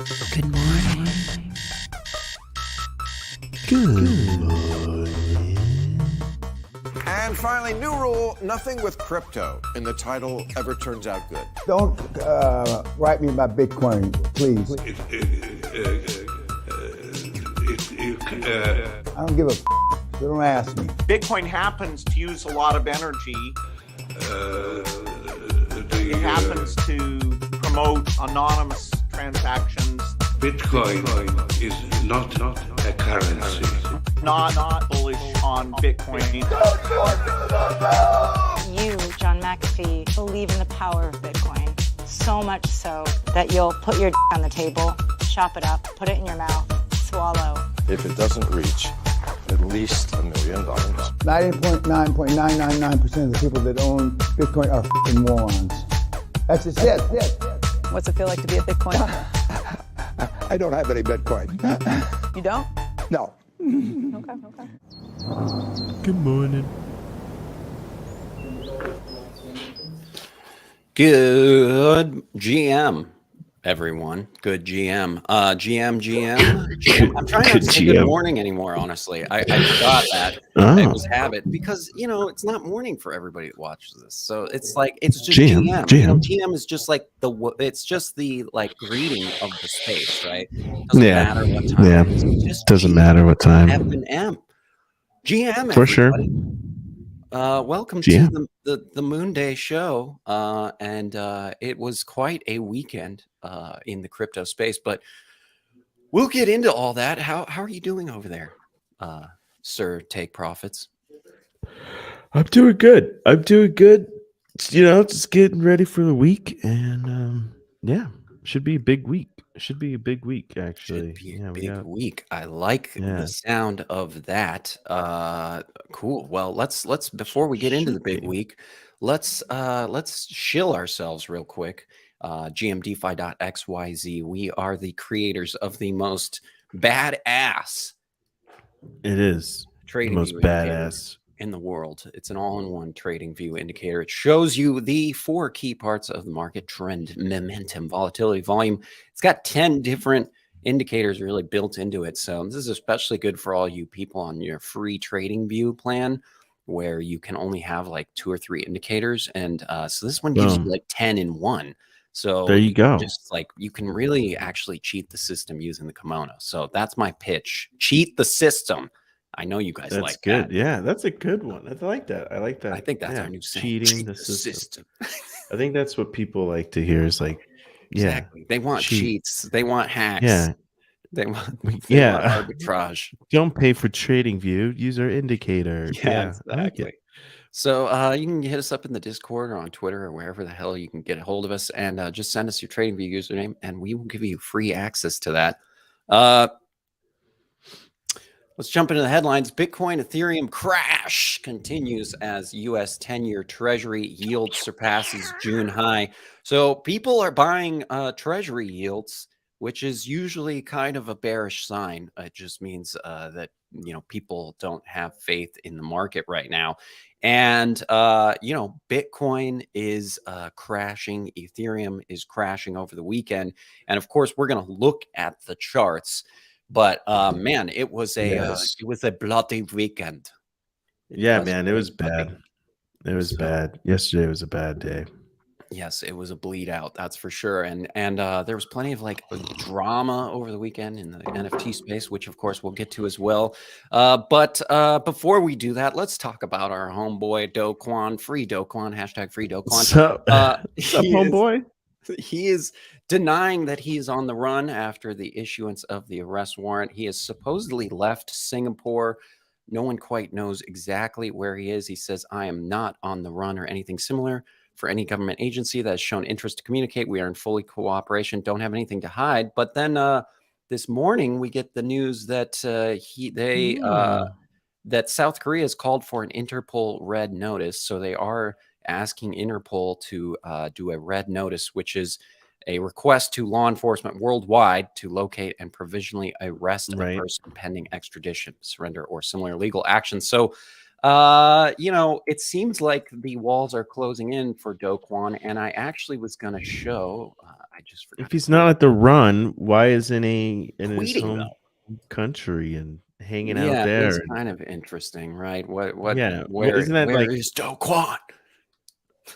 Good morning. Good morning. And finally, new rule, nothing with crypto in the title ever turns out good. Don't write me about Bitcoin, please. I don't give a f***, so don't ask me. Bitcoin happens to use a lot of energy. It happens to promote anonymous transactions. Bitcoin is not a currency. Not bullish on Bitcoin. You, John McAfee, believe in the power of Bitcoin. So much so that you'll put your on the table, chop it up, put it in your mouth, swallow. If it doesn't reach at least $1 million. 99.999% of the people that own Bitcoin are f***ing morons. That's just it. What's it feel like to be a Bitcoin? I don't have any Bitcoin. You don't? No. Okay. Good morning. Good GM, everyone. Good GM. GM. I'm trying not to say good morning anymore, honestly. I forgot that. It was habit because, it's not morning for everybody that watches this. So it's like, it's just GM. GM is just like it's just the greeting of the space, right? Doesn't matter what time. Yeah. It just doesn't matter what time. F&M. GM, for sure. Welcome to the Moon Day show, and it was quite a weekend in the crypto space, but we'll get into all that. How are you doing over there, Sir Take Profits? I'm doing good. Just getting ready for the week, and should be a big week. Actually. Should be a big week. I like the sound of that. Cool. Well, let's before we get into the big week, let's shill ourselves real quick. GMDefi.xyz. We are the creators of the most badass. It is trading the most badass in the world. It's an all-in-one trading view indicator. It shows you the 4 key parts of the market: trend, momentum, volatility, volume. It's got 10 different indicators really built into it. So this is especially good for all you people on your free trading view plan, where you can only have 2 or 3 indicators. And so this one gives you 10 in one. So there you go. Just you can really actually cheat the system using the kimono. So that's my pitch. Cheat the system. I know you guys that's like good. that. Yeah, that's a good one. I like that. I think that's our new saying. Cheating the system. I think that's what people like to hear is exactly. They want cheats. They want hacks. Yeah. They want arbitrage. Don't pay for trading view. Use our indicator. Yeah, exactly. So you can hit us up in the Discord or on Twitter or wherever the hell you can get a hold of us, and just send us your trading view username, and we will give you free access to that. Let's jump into the headlines. Bitcoin, Ethereum crash continues as U.S. 10-year Treasury yield surpasses June high. So people are buying Treasury yields, which is usually kind of a bearish sign. It just means that people don't have faith in the market right now. And Bitcoin is crashing. Ethereum is crashing over the weekend. And of course, we're going to look at the charts. But man, it was a bloody weekend. It was bad. It was bad. Yesterday was a bad day. Yes, it was a bleed out, that's for sure. And there was plenty of drama over the weekend in the NFT space, which of course we'll get to as well. But before we do that, let's talk about our homeboy Do Kwon. Free Do Kwon, hashtag free Do Kwon. What's up, homeboy? He is denying that he is on the run after the issuance of the arrest warrant. He has supposedly left Singapore. No one quite knows exactly where he is. He says, "I am not on the run or anything similar. For any government agency that has shown interest to communicate, we are in fully cooperation. Don't have anything to hide." But then this morning we get the news that that South Korea has called for an Interpol red notice. So they are asking Interpol to do a red notice, which is a request to law enforcement worldwide to locate and provisionally arrest a person pending extradition, surrender, or similar legal action. So It seems like the walls are closing in for Do Kwon, and I actually was going to show. I just forgot. If he's not at the run, why isn't he in his Tweeting, home though. country and hanging out Yeah, it there? is kind of interesting, right? What? Yeah, Where? isn't that Where like? is Do Kwon?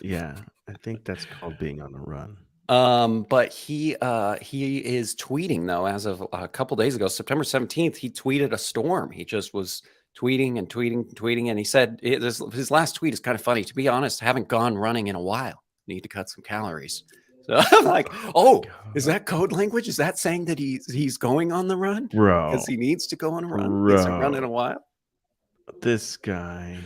Yeah, I think that's called being on the run. But he is tweeting though. As of a couple days ago, September 17th, he tweeted a storm. He just was tweeting and tweeting and tweeting, and he said his last tweet is kind of funny. To be honest, haven't gone running in a while. Need to cut some calories. So I'm like, oh, is that code language? Is that saying that he's going on the run? Bro, Because he needs to go on a run. He hasn't run in a while. This guy.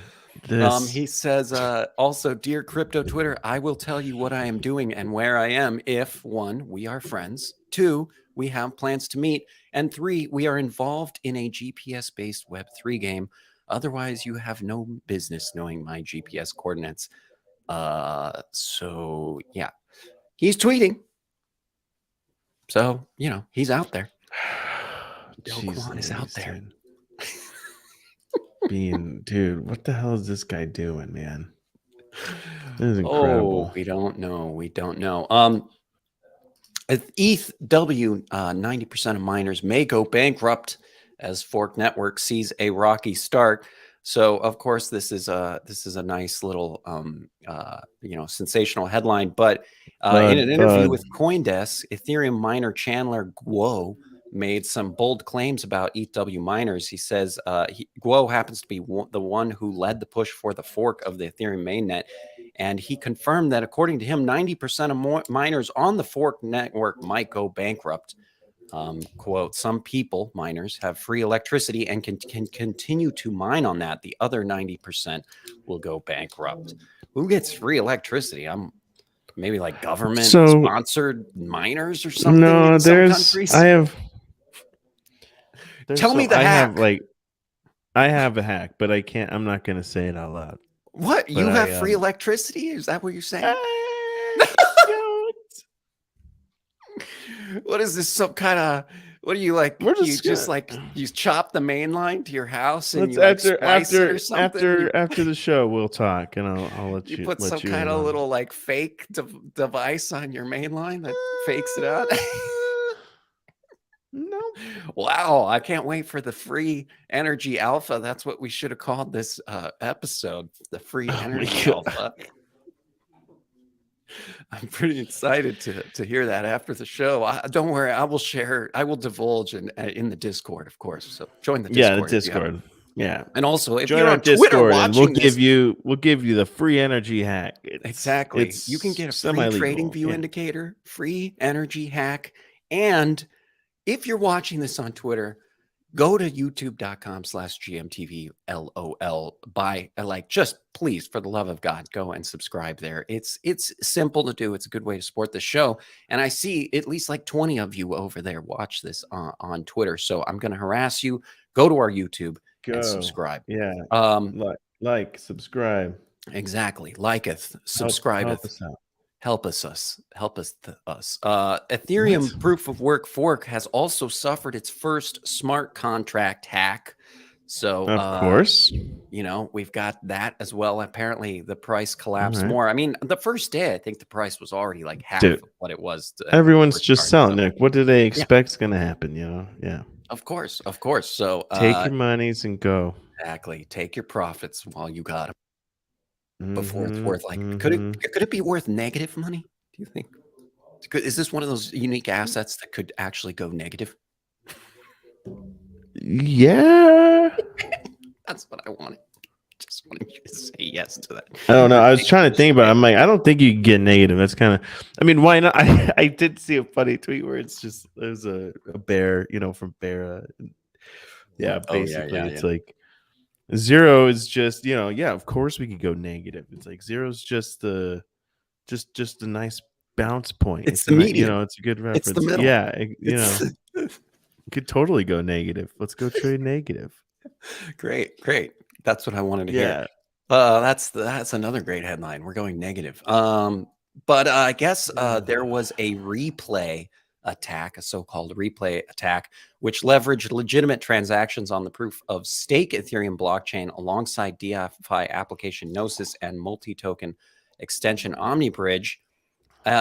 He says, also, dear crypto Twitter, I will tell you what I am doing and where I am if 1, we are friends, 2, we have plans to meet, and 3, we are involved in a GPS-based Web3 game. Otherwise, you have no business knowing my GPS coordinates. So yeah, he's tweeting. So, he's out there. Do Kwon is out there. Dude, what the hell is this guy doing, man? This is incredible. Oh, we don't know. ETH 90% of miners may go bankrupt as Fork Network sees a rocky start. So, of course, this is a nice little sensational headline. But in an interview with CoinDesk, Ethereum miner Chandler Guo made some bold claims about ETH miners. He says Guo happens to be the one who led the push for the fork of the Ethereum mainnet. And he confirmed that, according to him, 90% of miners on the fork network might go bankrupt. Quote, some people, miners, have free electricity and can continue to mine on that. The other 90% will go bankrupt. Who gets free electricity? Maybe like government-sponsored miners or something. No, Tell me the hack. I have a hack, but I'm not going to say it out loud. What? You have free electricity? Is that what you're saying? What is this? Some kind of? What do you like? You chop the main line to your house and after the show we'll talk, and I'll let you put some kind of little like fake device on your main line that fakes it out. No. Wow, I can't wait for the free energy alpha. That's what we should have called this episode, the free energy alpha. I'm pretty excited to hear that after the show. Don't worry, I will divulge in the Discord, of course. So join the Discord. Yeah, the Discord. Yeah. And also, if join you're our on Discord, Twitter and we'll give you the free energy hack. Exactly. You can get a free trading view indicator, free energy hack, and if you're watching this on Twitter, go to youtube.com/GMTVLOL. Just please, for the love of God, go and subscribe there. It's simple to do. It's a good way to support the show. And I see at least like 20 of you over there watch this on Twitter. So I'm going to harass you. Go to our YouTube and subscribe. Yeah. Subscribe. Exactly. Liketh, subscribe. Help us out. Help us. Ethereum proof of work fork has also suffered its first smart contract hack. So, of course, we've got that as well. Apparently, the price collapsed more. I mean, the first day, I think the price was already like half of what it was. Everyone's just selling, Nick. What do they expect is going to happen? Yeah. Of course. So, take your monies and go. Exactly. Take your profits while you got them. Before it's worth could it be worth negative money, do you think? Is this one of those unique assets that could actually go negative? Yeah. That's what I wanted. Just wanted you to say yes to that. I don't know. I was trying to think about it. I'm like, I don't think you can get negative. That's kind of, why not? I did see a funny tweet where there's a bear, from Bear. Yeah, basically it's like, zero is just, of course we could go negative. It's like zero's just a nice bounce point. It's the medium. It's a good reference. It's the middle. Yeah, you could totally go negative. Let's go trade negative. Great. That's what I wanted to hear. That's another great headline. We're going negative. But I guess there was a replay attack, a so-called replay attack, which leveraged legitimate transactions on the proof of stake Ethereum blockchain alongside DeFi application Gnosis and multi-token extension OmniBridge.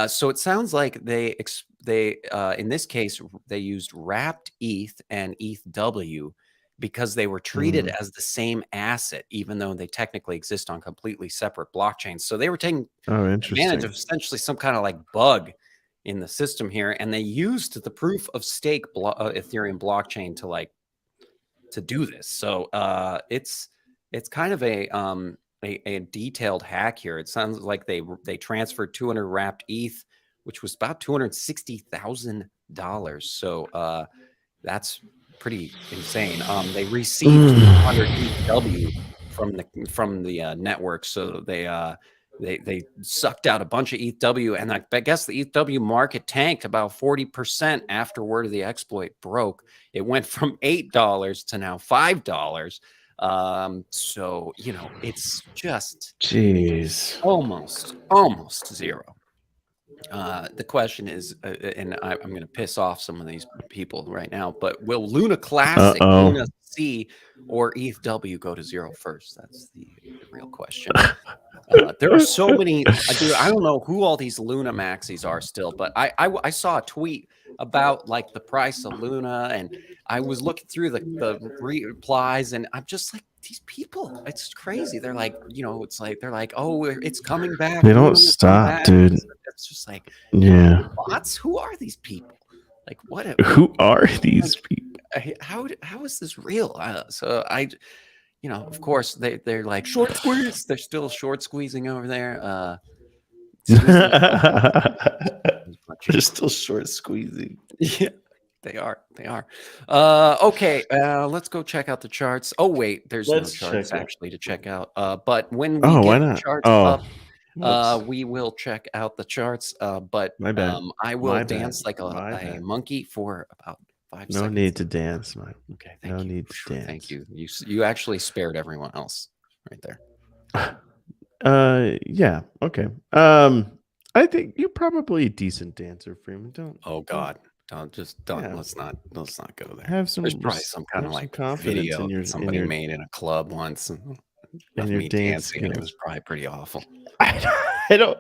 So it sounds like they in this case they used wrapped ETH and ETHW because they were treated as the same asset, even though they technically exist on completely separate blockchains. So they were taking advantage of essentially some kind of like bug in the system here, and they used the proof of stake Ethereum blockchain to do this. So it's kind of a detailed hack here. It sounds like they transferred 200 wrapped ETH, which was about $260,000. So that's pretty insane. They received 200 ETHW from the network, so they sucked out a bunch of ETHW, and I guess the ETHW market tanked about 40% after word of the exploit broke. It went from $8 to now $5. So it's just almost zero. The question is, and I'm going to piss off some of these people right now, but will Luna Classic, Luna C, or ETHW go to zero first? That's the real question. There are so many. Dude, I don't know who all these Luna maxis are still, but I saw a tweet about like the price of Luna, and I was looking through the replies, and I'm just like, these people, it's crazy. They're like, it's like they're like, oh, it's coming back. They don't stop, dude. It's just like, yeah. Bots? Who are these people? Like, what? Who are these people? How is this real? So of course they're like short squeeze. They're still short squeezing over there. They're still short squeezing. Yeah, they are. Okay, let's go check out the charts. Oh wait, there's no charts actually to check out. But when we get the charts up, we will check out the charts. But my bad. I will dance like a monkey for about 5 seconds. No need to dance, man. Okay, thank you. Need to dance. Thank you. You actually spared everyone else right there. Yeah. Okay. I think you're probably a decent dancer, Freeman. Don't. Oh God. Don't. Yeah. Let's not go there. There's probably some kind of like video somebody made in a club once, and me dancing, and it was probably pretty awful. I don't.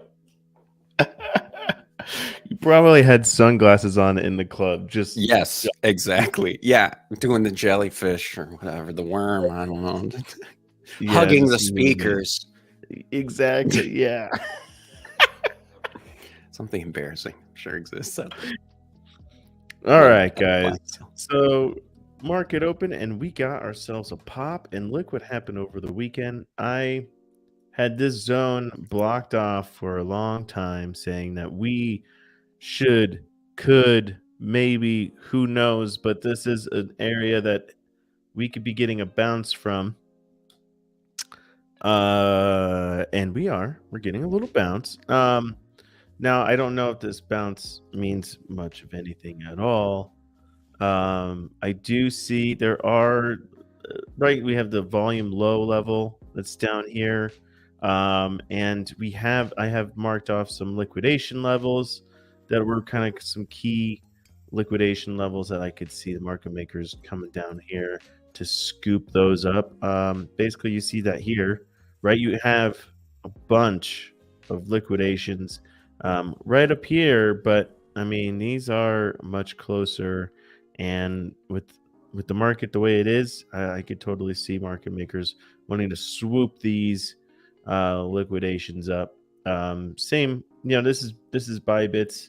You probably had sunglasses on in the club. Yes, exactly. Yeah, doing the jellyfish or whatever, the worm. I don't know. Hugging the speakers. Exactly. Yeah. Something embarrassing sure exists. All right, guys. So market open, and we got ourselves a pop. And look what happened over the weekend. I had this zone blocked off for a long time, saying that we could, maybe, who knows, but this is an area that we could be getting a bounce from. And we're getting a little bounce. Now I don't know if this bounce means much of anything at all. I do see there are we have the volume low level that's down here. And I have marked off some liquidation levels that were kind of some key liquidation levels that I could see the market makers coming down here to scoop those up. Basically, you see that here, right? You have a bunch of liquidations right up here, but I mean, these are much closer, and with the market the way it is, I could totally see market makers wanting to swoop these liquidations up. Same, this is Bybits,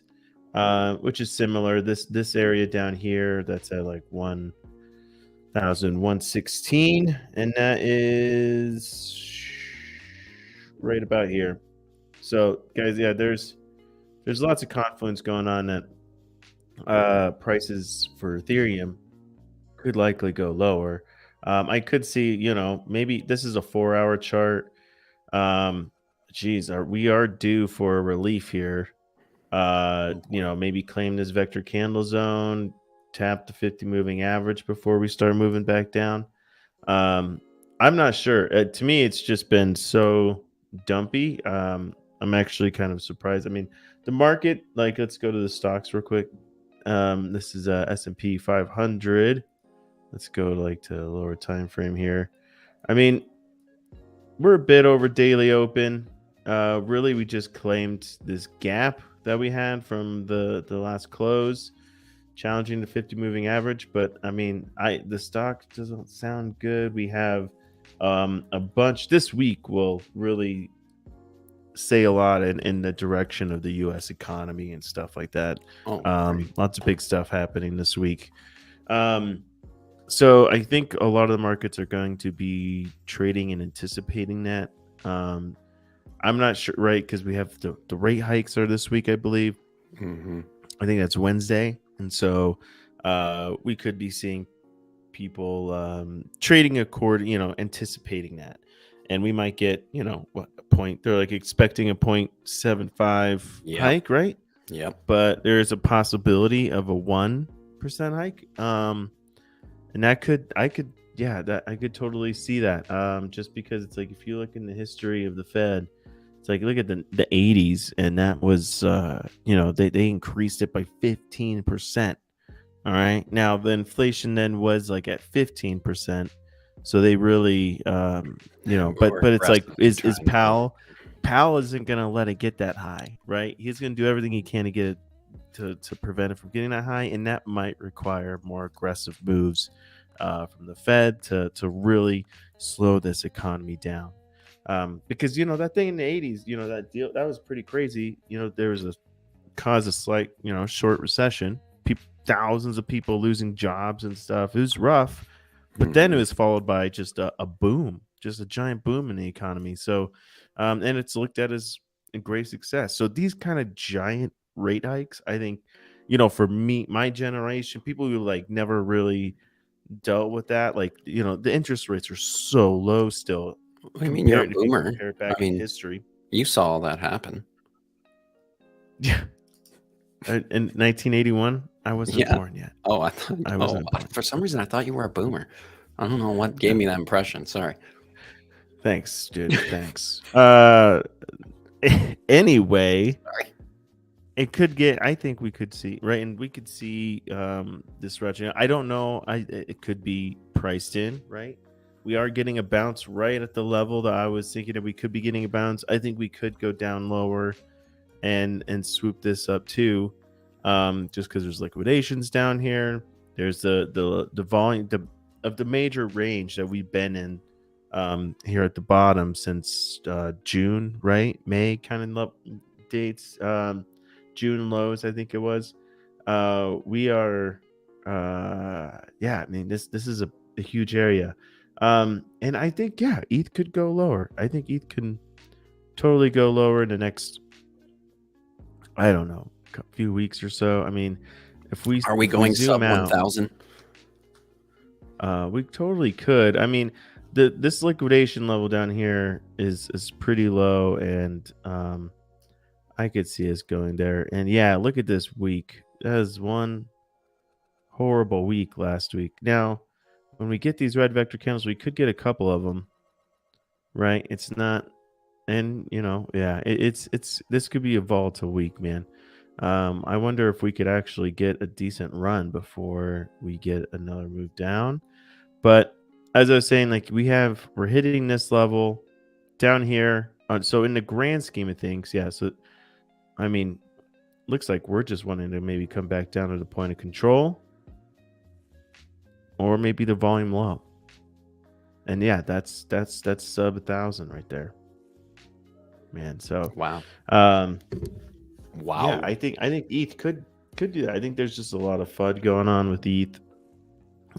which is similar. This area down here, that's at like 1,116, and that is right about here. So guys, yeah, there's lots of confluence going on that prices for Ethereum could likely go lower. I could see, maybe this is a 4-hour chart. We are due for a relief here. Maybe claim this vector candle zone, tap the 50 moving average before we start moving back down. I'm not sure. To me, it's just been so dumpy. I'm actually kind of surprised. I mean, the market, let's go to the stocks real quick, This is S&P 500. Let's go to the lower time frame here. I mean, we're a bit over daily open. Really, we just claimed this gap that we had from the last close, challenging the 50 moving average. But I mean, the stock doesn't sound good. We have a bunch this week will really say a lot in the direction of the U.S. economy and stuff like that. Lots of big stuff happening this week. So I think a lot of the markets are going to be trading and anticipating that. I'm not sure, right? Because we have the rate hikes are this week, I believe. Mm-hmm. I think that's Wednesday, and so we could be seeing people trading anticipating that, and we might get a point. They're expecting a 0.75 hike, right? Yep. But there is a possibility of a 1% hike. And I could totally see that. Just because it's if you look in the history of the Fed, it's look at the 80s, and that was they increased it by 15%. All right, now the inflation then was at 15%, so they really but it's is Powell isn't gonna let it get that high, right? He's gonna do everything he can to get it to prevent it from getting that high, and that might require more aggressive moves from the Fed to really slow this economy down. Because that thing in the 80s, that deal that was pretty crazy. There was caused a slight short recession, thousands of people losing jobs and stuff. It was rough, but then it was followed by just a boom, just a giant boom in the economy. So and it's looked at as a great success. So these kind of giant rate hikes, I think, for me, my generation, people who never really dealt with that, the interest rates are so low still. I mean, you're a compared to people boomer. compared back in history. You saw all that happen. Yeah. In 1981, I wasn't born yet. Oh, I thought I wasn't born. For some reason I thought you were a boomer. I don't know what gave me that impression. Sorry. Thanks, dude. Thanks. Anyway, Sorry. it could get. I think we could see right, and we could see this ratchet. I don't know. It could be priced in, right? We are getting a bounce right at the level that I was thinking that we could be getting a bounce. I think we could go down lower and swoop this up too, just because there's liquidations down here. There's the volume of the major range that we've been in here at the bottom since June, right? May kind of dates, June lows, I think it was. We are, I mean, this is a huge area. And I think, ETH could go lower. I think ETH can totally go lower in the next, I don't know, few weeks or so. I mean, if we are we going sub 1,000? We totally could. I mean, this liquidation level down here is pretty low, and I could see us going there. And look at this week. That was one horrible week last week. Now, when we get these red vector candles, we could get a couple of them, right? It's not, and it's this could be a volatile week, man. I wonder if we could actually get a decent run before we get another move down. But as I was saying, we're hitting this level down here. So in the grand scheme of things, so I mean, looks like we're just wanting to maybe come back down to the point of control, or maybe the volume low. And that's sub 1,000 right there, man. So wow. Yeah, I think ETH could do that. I think there's just a lot of FUD going on with ETH.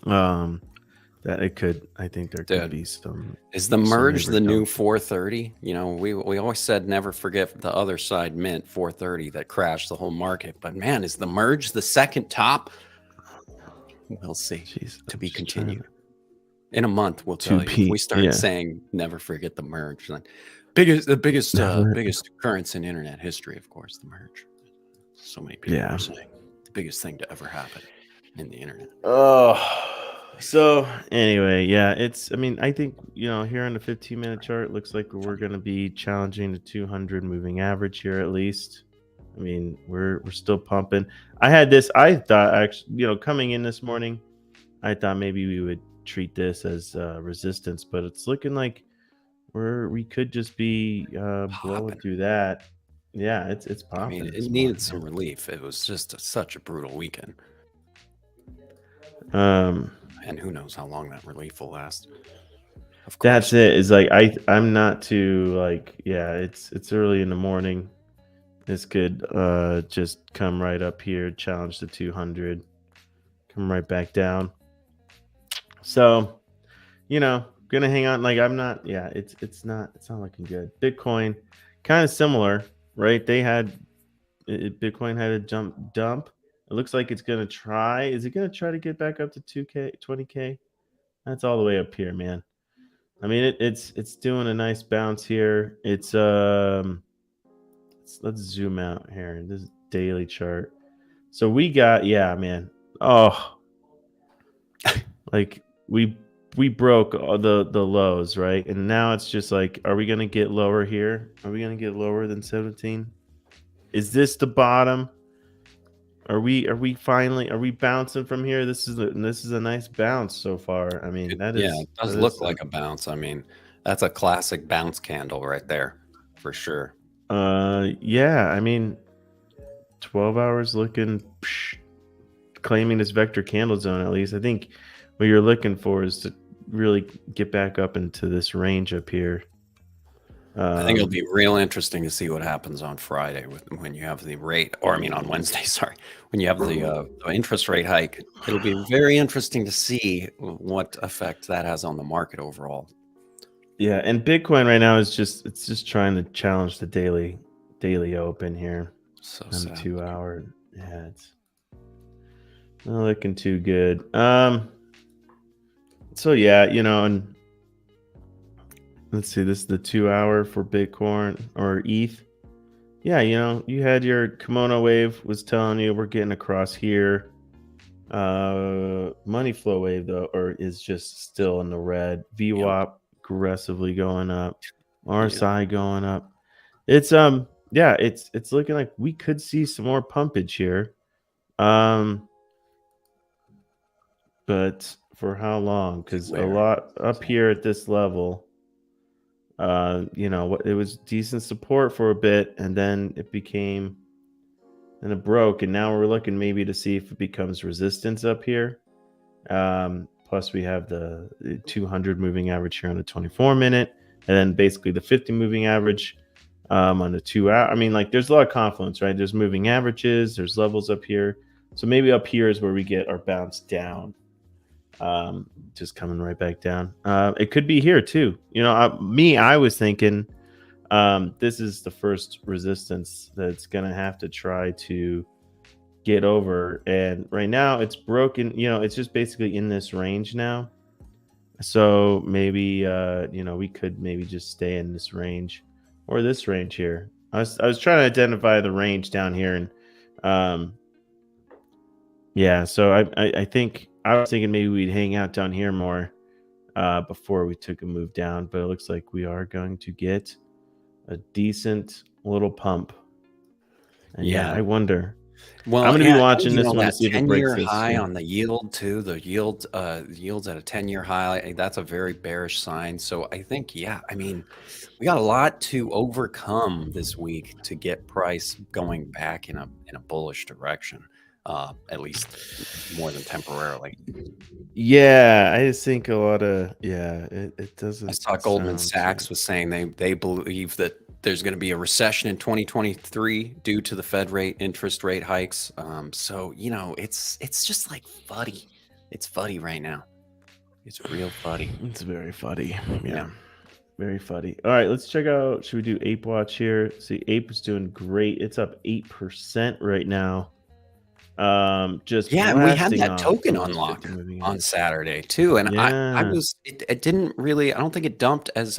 That it could. I think there could be some. Is the merge the new 430? We always said never forget the other side mint 430 that crashed the whole market. But man, is the merge the second top? We'll see. Jeez, to be continued. In a month, we'll tell you. If we start saying never forget the merge. The biggest occurrence in internet history, of course, the merge. So many people are saying the biggest thing to ever happen in the internet. So anyway, it's. I mean, I think here on the 15-minute chart, looks like we're going to be challenging the 200 moving average here at least. I mean, we're still pumping. I thought actually, coming in this morning, I thought maybe we would treat this as resistance, but it's looking like we could just be blowing Popping. through that. Yeah, it's I popping. mean, it this needed morning, some relief. It was just such a brutal weekend. man. And who knows how long that relief will last. Of course. That's it. It's like I'm not too like, yeah, it's early in the morning. This could just come right up here, challenge the 200, come right back down. So, gonna hang on. Like I'm not. Yeah, it's not looking good. Bitcoin, kind of similar, right? Bitcoin had a dump. It looks like it's gonna try. Is it gonna try to get back up to 2K, 20K? That's all the way up here, man. I mean, it's doing a nice bounce here. Let's zoom out here. This is daily chart. So we got, yeah, man. Oh, like we broke all the lows, right? And now it's just like, are we gonna get lower here? Are we gonna get lower than 17? Is this the bottom? Are we bouncing from here? This is a nice bounce so far. I mean, It does that look is like a bounce. I mean, that's a classic bounce candle right there, for sure. yeah. I mean, 12 hours looking, claiming this vector candle zone. At least I think what you're looking for is to really get back up into this range up here. I think it'll be real interesting to see what happens on Friday when you have the rate, or I mean on Wednesday, sorry, when you have the interest rate hike. It'll be very interesting to see what effect that has on the market overall. Yeah, and Bitcoin right now is just trying to challenge the daily open here. So On sad. the 2 hour. Yeah, it's not looking too good. So yeah, and let's see, this is the 2 hour for Bitcoin or ETH. Yeah, you had your kimono wave was telling you we're getting across here. Money flow wave though, is just still in the red. VWAP aggressively going up. RSI going up. It's it's looking like we could see some more pumpage here. But for how long? Because a lot up here at this level, it was decent support for a bit, and then it broke, and now we're looking maybe to see if it becomes resistance up here. Plus we have the 200 moving average here on the 24-minute, and then basically the 50 moving average on the 2 hour. I mean, like there's a lot of confluence, right? There's moving averages, there's levels up here. So maybe up here is where we get our bounce down. Just coming right back down. It could be here too. I was thinking this is the first resistance that's gonna have to try to get over, and right now it's broken. It's just basically in this range now. So maybe we could maybe just stay in this range or this range here. I was trying to identify the range down here, and so I think I was thinking maybe we'd hang out down here more before we took a move down, but it looks like we are going to get a decent little pump. And I wonder. Well, I'm going to be watching this one to see if it breaks this. High on the yield too. The yield's at a 10-year high. That's a very bearish sign. So I think, I mean, we got a lot to overcome this week to get price going back in a bullish direction. At least more than temporarily. Yeah, I just think a lot of it doesn't. I saw Goldman Sachs was saying they believe that there's going to be a recession in 2023 due to the Fed interest rate hikes. So it's just like fuddy. It's fuddy right now. It's real fuddy. It's very fuddy. Yeah. Very fuddy. All right, let's check out. Should we do Ape Watch here? See, Ape is doing great. It's up 8% right now. And we had that token unlock on Saturday too, and it didn't really, I don't think it dumped as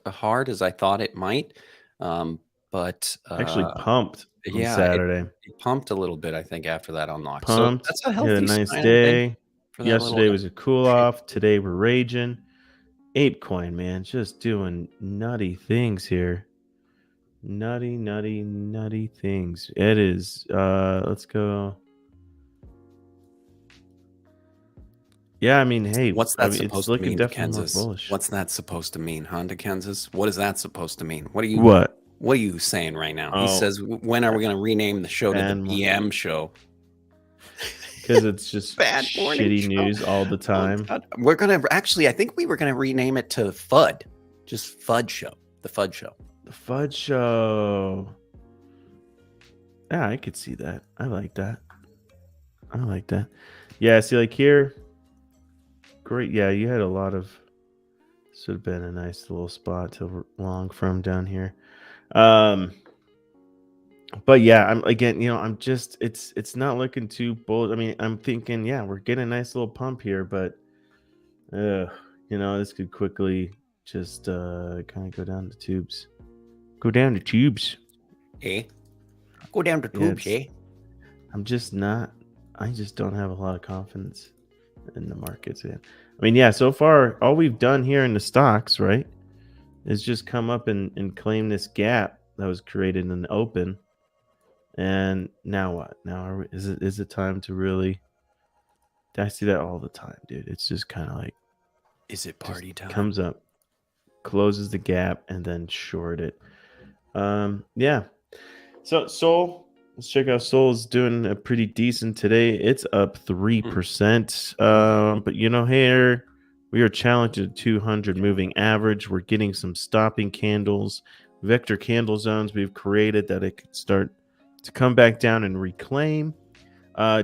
hard as I thought it might, but actually pumped on Saturday. It pumped a little bit, I think, after that unlock. Pumped. So that's a healthy had a nice sign, day. Yesterday was a cool off. Today we're raging. ApeCoin, man, just doing nutty things here. nutty things. It is. Let's go. Yeah, I mean, hey, What's I that mean, it's supposed to looking mean to definitely more Kansas? bullish. What's that supposed to mean, Honda Kansas? What is that supposed to mean? What are you saying right now? He Oh, says, when are we going to rename the show to the bad morning. BM show? Because it's just Bad morning shitty show. news all the time. We're going to actually, I think we were going to rename it to FUD. Just FUD show. The FUD show. The Fudge Show. Yeah, I could see that. I like that. Yeah, see, like here, great. Yeah, you had a lot of. This would have been a nice little spot to long from down here. But yeah, I'm just it's not looking too bold. I mean, I'm thinking, yeah, we're getting a nice little pump here, but this could quickly just kind of go down the tubes. Go down the tubes. Eh? Go down to tubes, eh? I just don't have a lot of confidence in the markets. I mean, yeah, so far, all we've done here in the stocks, right, is just come up and claim this gap that was created in the open. And now what? Now is it time to really? I see that all the time, dude. It's just kind of like, is it party time? Comes up, closes the gap, and then short it. Yeah. So Sol, let's check out. Sol is doing a pretty decent today. It's up 3%. But here we are challenged at 200 moving average. We're getting some stopping candles, vector candle zones we've created that it could start to come back down and reclaim.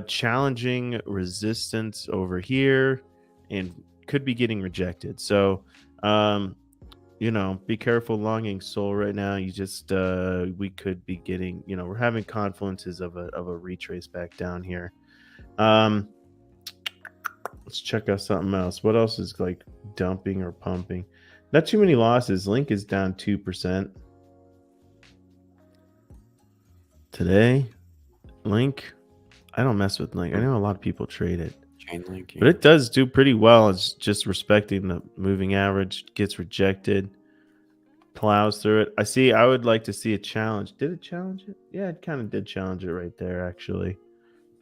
Challenging resistance over here and could be getting rejected. So, be careful longing Sol right now. You just we could be getting, we're having confluences of a retrace back down here. Let's check out something else. What else is like dumping or pumping? Not too many losses. Link is down 2% today. Link, I don't mess with Link. I know a lot of people trade it. Chainlink, yeah. But it does do pretty well. It's just respecting the moving average, gets rejected, plows through it. I would like to see a challenge. Did it challenge it? Yeah, it kind of did challenge it right there, actually.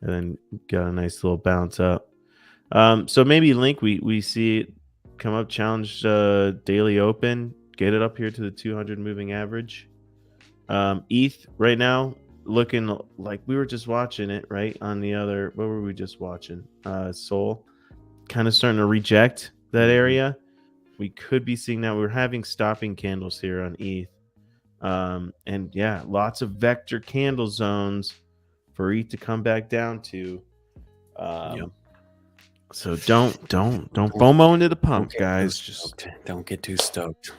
And then got a nice little bounce up. So maybe Link, we see it come up, challenge daily open, get it up here to the 200 moving average. ETH right now, looking like we were just watching it right on the other. What were we just watching? Sol kind of starting to reject that area. We could be seeing that. We're having stopping candles here on ETH, and yeah, lots of vector candle zones for ETH to come back down to. So don't FOMO into the pump, guys. Just don't get too stoked.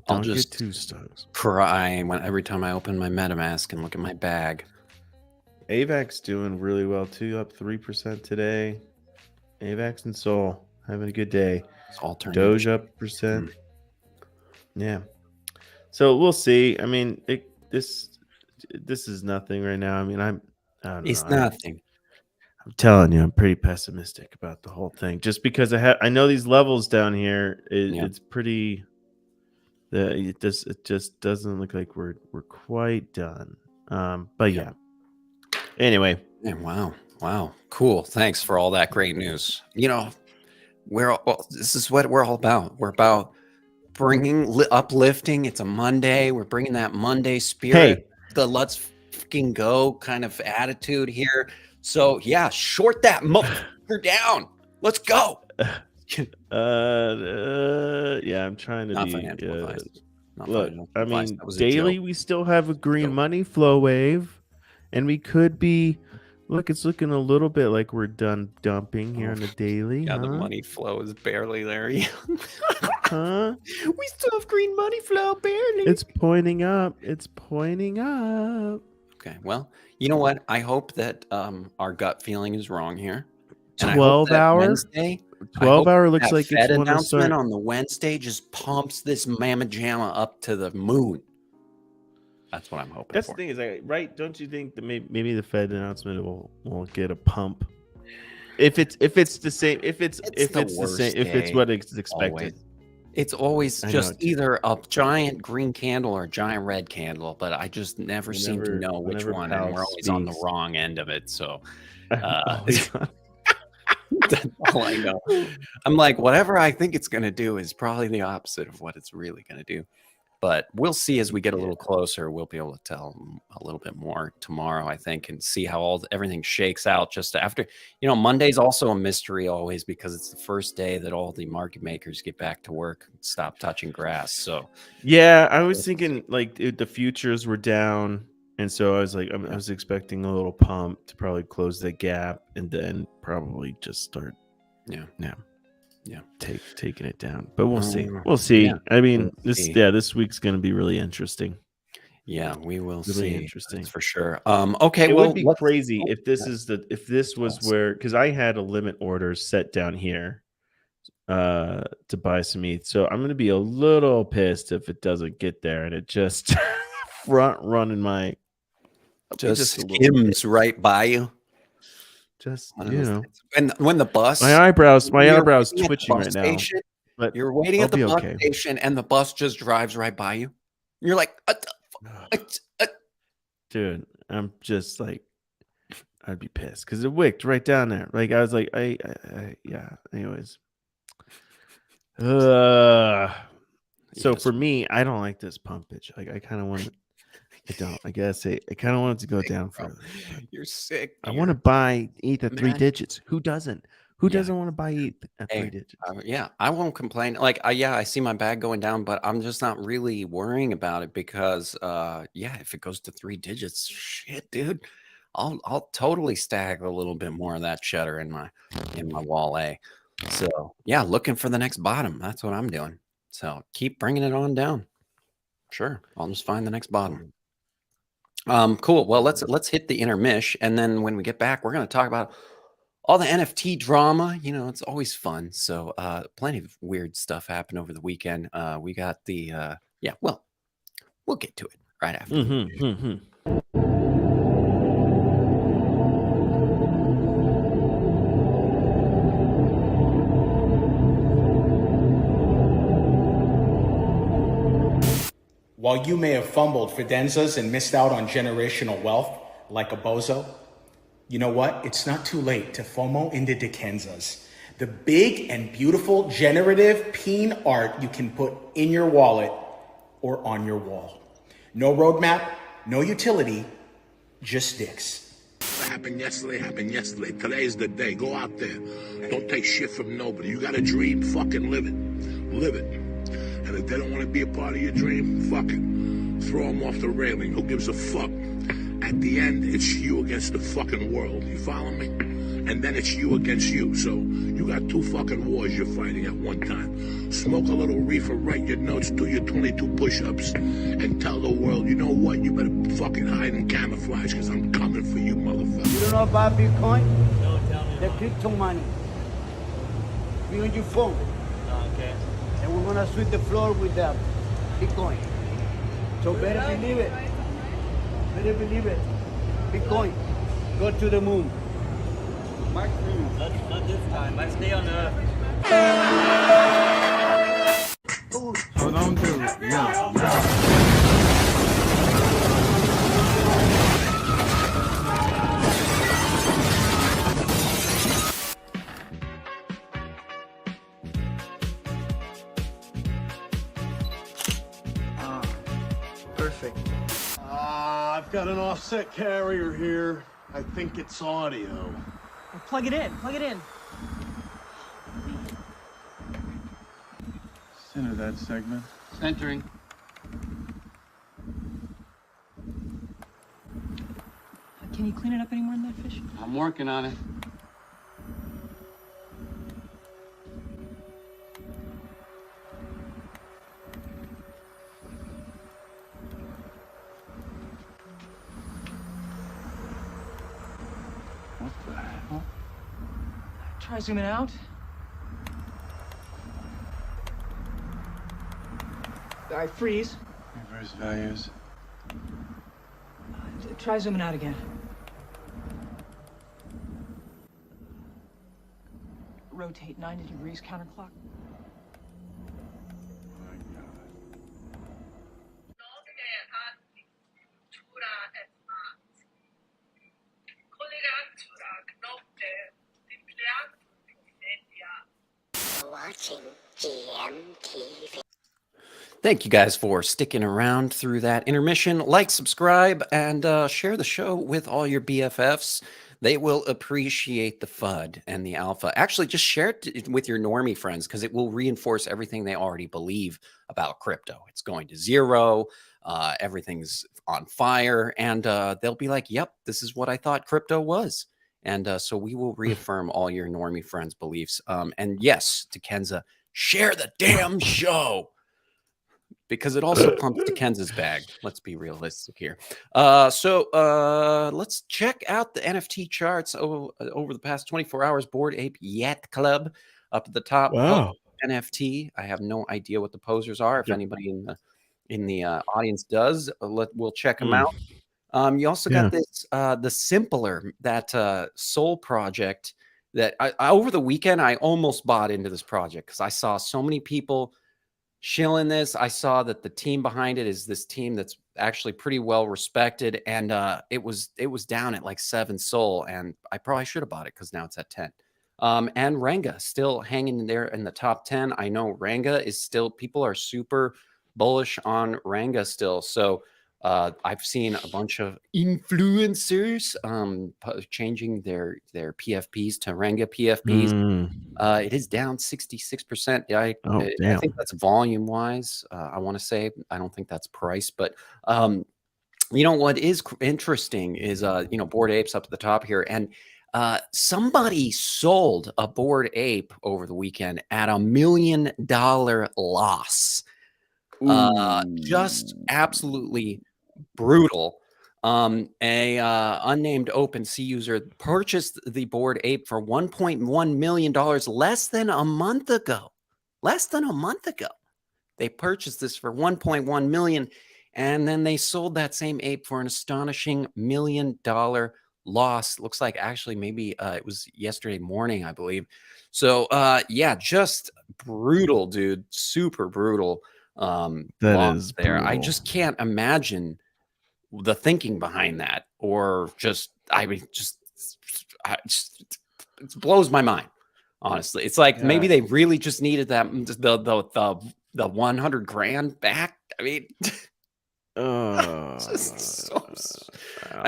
Don't get too stoked. Cry every time I open my MetaMask and look at my bag. AVAX doing really well too, up 3% today. AVAX and Sol having a good day. Doge up percent. Yeah. So we'll see. I mean, this is nothing right now. I mean, I don't know. It's nothing. I'm telling you, I'm pretty pessimistic about the whole thing. Just because I know these levels down here. It's pretty. It just doesn't look like we're quite done. But yeah. Anyway. Yeah, wow, cool. Thanks for all that great news. This is what we're all about. We're about bringing uplifting. It's a Monday. We're bringing that Monday spirit, the let's fucking go kind of attitude here. So yeah, short that motherfucker down. Let's go. Yeah, I'm trying to Not be. financial advice. Look, I mean, daily we still have a green money flow wave, and we could be. Look, it's looking a little bit like we're done dumping here on the daily. Yeah, the money flow is barely there. Huh? We still have green money flow, barely. It's pointing up. It's pointing up. Okay, well, you know what? I hope that our gut feeling is wrong here. 12-hour Wednesday. 12-hour looks like Fed it's announcement on the Wednesday just pumps this mamma jamma up to the moon. That's what I'm hoping. That's for. the thing is, right? Don't you think that maybe the Fed announcement will get a pump? If it's the same, if it's the same, if it's what is expected. It's always I know, just it's- either a giant green candle or a giant red candle, but I just never seem to Whenever- know which whenever one, and Pal we're always on the speaks- wrong end of it. So I'm always on- that's all I know. I'm like, whatever I think it's going to do is probably the opposite of what it's really going to do. But we'll see as we get a little closer. We'll be able to tell a little bit more tomorrow, I think, and see how everything shakes out just after. Monday's also a mystery always because it's the first day that all the market makers get back to work, stop touching grass. So yeah, I was thinking like the futures were down, and so I was like, I was expecting a little pump to probably close the gap, and then probably just start, taking it down. But we'll see. We'll see. Yeah, I mean, we'll see. this week's going to be really interesting. Yeah, we will Really see. interesting. That's for sure. Okay, It well, would be crazy if this was where, because I had a limit order set down here to buy some ETH. So I'm going to be a little pissed if it doesn't get there and it just front running my just a little skims right by you. just And when the bus, my eyebrows you're waiting at the twitching bus right now. station, But you're waiting I'll at the be bus okay. station, and the bus just drives right by you. You're like, Dude, I'm just like, I'd be pissed because it wicked right down there. Like I was like, yeah. Anyways, so Yes. for me, I don't like this pumpage. Like I kind of want to. I don't. I guess I kind of want it to go down further. You're sick. I want to buy ETH at 3 Man. digits. Who doesn't? Who Yeah. doesn't want to buy ETH at 3 digits? Yeah, I won't complain. Like, I see my bag going down, but I'm just not really worrying about it because, if it goes to 3 digits, shit, dude, I'll totally stack a little bit more of that cheddar in my wallet. So yeah, looking for the next bottom. That's what I'm doing. So keep bringing it on down. Sure, I'll just find the next bottom. Cool. Well, let's hit the intermish, and then when we get back, we're going to talk about all the NFT drama. It's always fun. So plenty of weird stuff happened over the weekend. We got the we'll get to it right after. While you may have fumbled fidenzas and missed out on generational wealth like a bozo, you know what? It's not too late to FOMO into Dikenzas. The big and beautiful generative peen art you can put in your wallet or on your wall. No roadmap, no utility, just dicks. Happened yesterday. Today's the day. Go out there. Don't take shit from nobody. You got a dream, fucking live it. And if they don't want to be a part of your dream, fuck it. Throw them off the railing. Who gives a fuck? At the end, it's you against the fucking world. You follow me? And then it's you against you. So you got 2 fucking wars you're fighting at one time. Smoke a little reefer, write your notes, do your 22 push-ups, and tell the world, you know what? You better fucking hide in camouflage, because I'm coming for you, motherfucker. You don't know about Bitcoin? No, tell me. The crypto money. Be on your phone. Okay. And we're gonna sweep the floor with the Bitcoin. So better believe it. Better believe it. Bitcoin. Go to the moon. Not this time. I stay on Earth. So don't do it. Yeah. Perfect. I've got an offset carrier here. I think it's audio. Well, plug it in. Center that segment. Centering. Can you clean it up any more than that, Fish? I'm working on it. What the hell? Try zooming out. All right, freeze. Reverse values. Try zooming out again. Rotate 90 degrees counterclock. watching GMTV. Thank you guys for sticking around through that intermission. Like, subscribe, and share the show with all your BFFs. They will appreciate the FUD and the alpha. Actually, just share it with your normie friends because it will reinforce everything they already believe about crypto. It's going to zero. Everything's on fire. And they'll be like, yep, this is what I thought crypto was. And so we will reaffirm all your normie friends' beliefs. And yes, to Kenza, share the damn show. Because it also pumps to Kenza's bag. Let's be realistic here. So let's check out the NFT charts over the past 24 hours. Bored Ape Yacht Club up at the top. Wow. NFT. I have no idea what the posers are. If anybody in the audience does, we'll check them out. You also got this the Simpler, that Soul project that I over the weekend I almost bought into this project because I saw so many people shilling this. I saw that the team behind it is this team that's actually pretty well respected, and it was down at like 7 Soul, and I probably should have bought it because now it's at 10. And Ranga still hanging in there in the top 10. I know Ranga is still, people are super bullish on Ranga still. So I've seen a bunch of influencers changing their PFPs to Ranga PFPs. It is down 66%. I think that's volume wise. I want to say, I don't think that's price, but you know what is interesting is you know, Bored Apes up at the top here, and somebody sold a Bored Ape over the weekend at $1 million loss. Just absolutely brutal. A unnamed OpenSea user purchased the Bored Ape for $1.1 million less than a month ago. They purchased this for $1.1 million, and then they sold that same ape for an astonishing $1 million loss. Looks like actually maybe it was yesterday morning, I believe. So yeah, just brutal, dude. Super brutal. That is there. brutal. I just can't imagine the thinking behind that, or just, I mean, it blows my mind. Honestly, it's like maybe they really just needed that the 100 grand back. I mean, I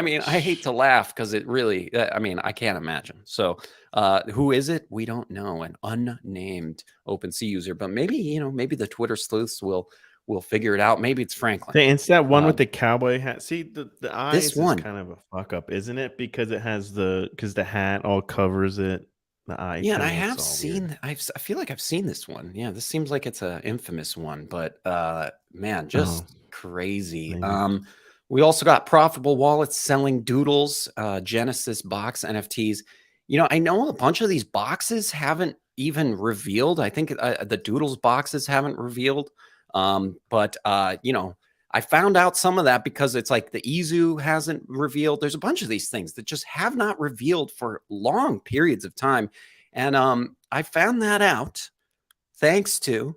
mean, I hate to laugh because it really, I mean, I can't imagine. So who is it? We don't know. An unnamed OpenSea user, but maybe, you know, maybe the Twitter sleuths will figure it out. Maybe it's Franklin. It's that one with the cowboy hat. See, the eyes this one is kind of a fuck up, isn't it? Because it has the hat all covers it. The eye. Yeah, and I have seen. I feel like I've seen this one. Yeah, this seems like it's an infamous one, but man, just crazy. Maybe. We also got Profitable Wallets selling doodles, Genesis box NFTs. You know, I know a bunch of these boxes haven't even revealed. I think the doodles boxes haven't revealed. But you know, I found out some of that because it's like the Izu hasn't revealed. There's a bunch of these things that just have not revealed for long periods of time. And I found that out thanks to,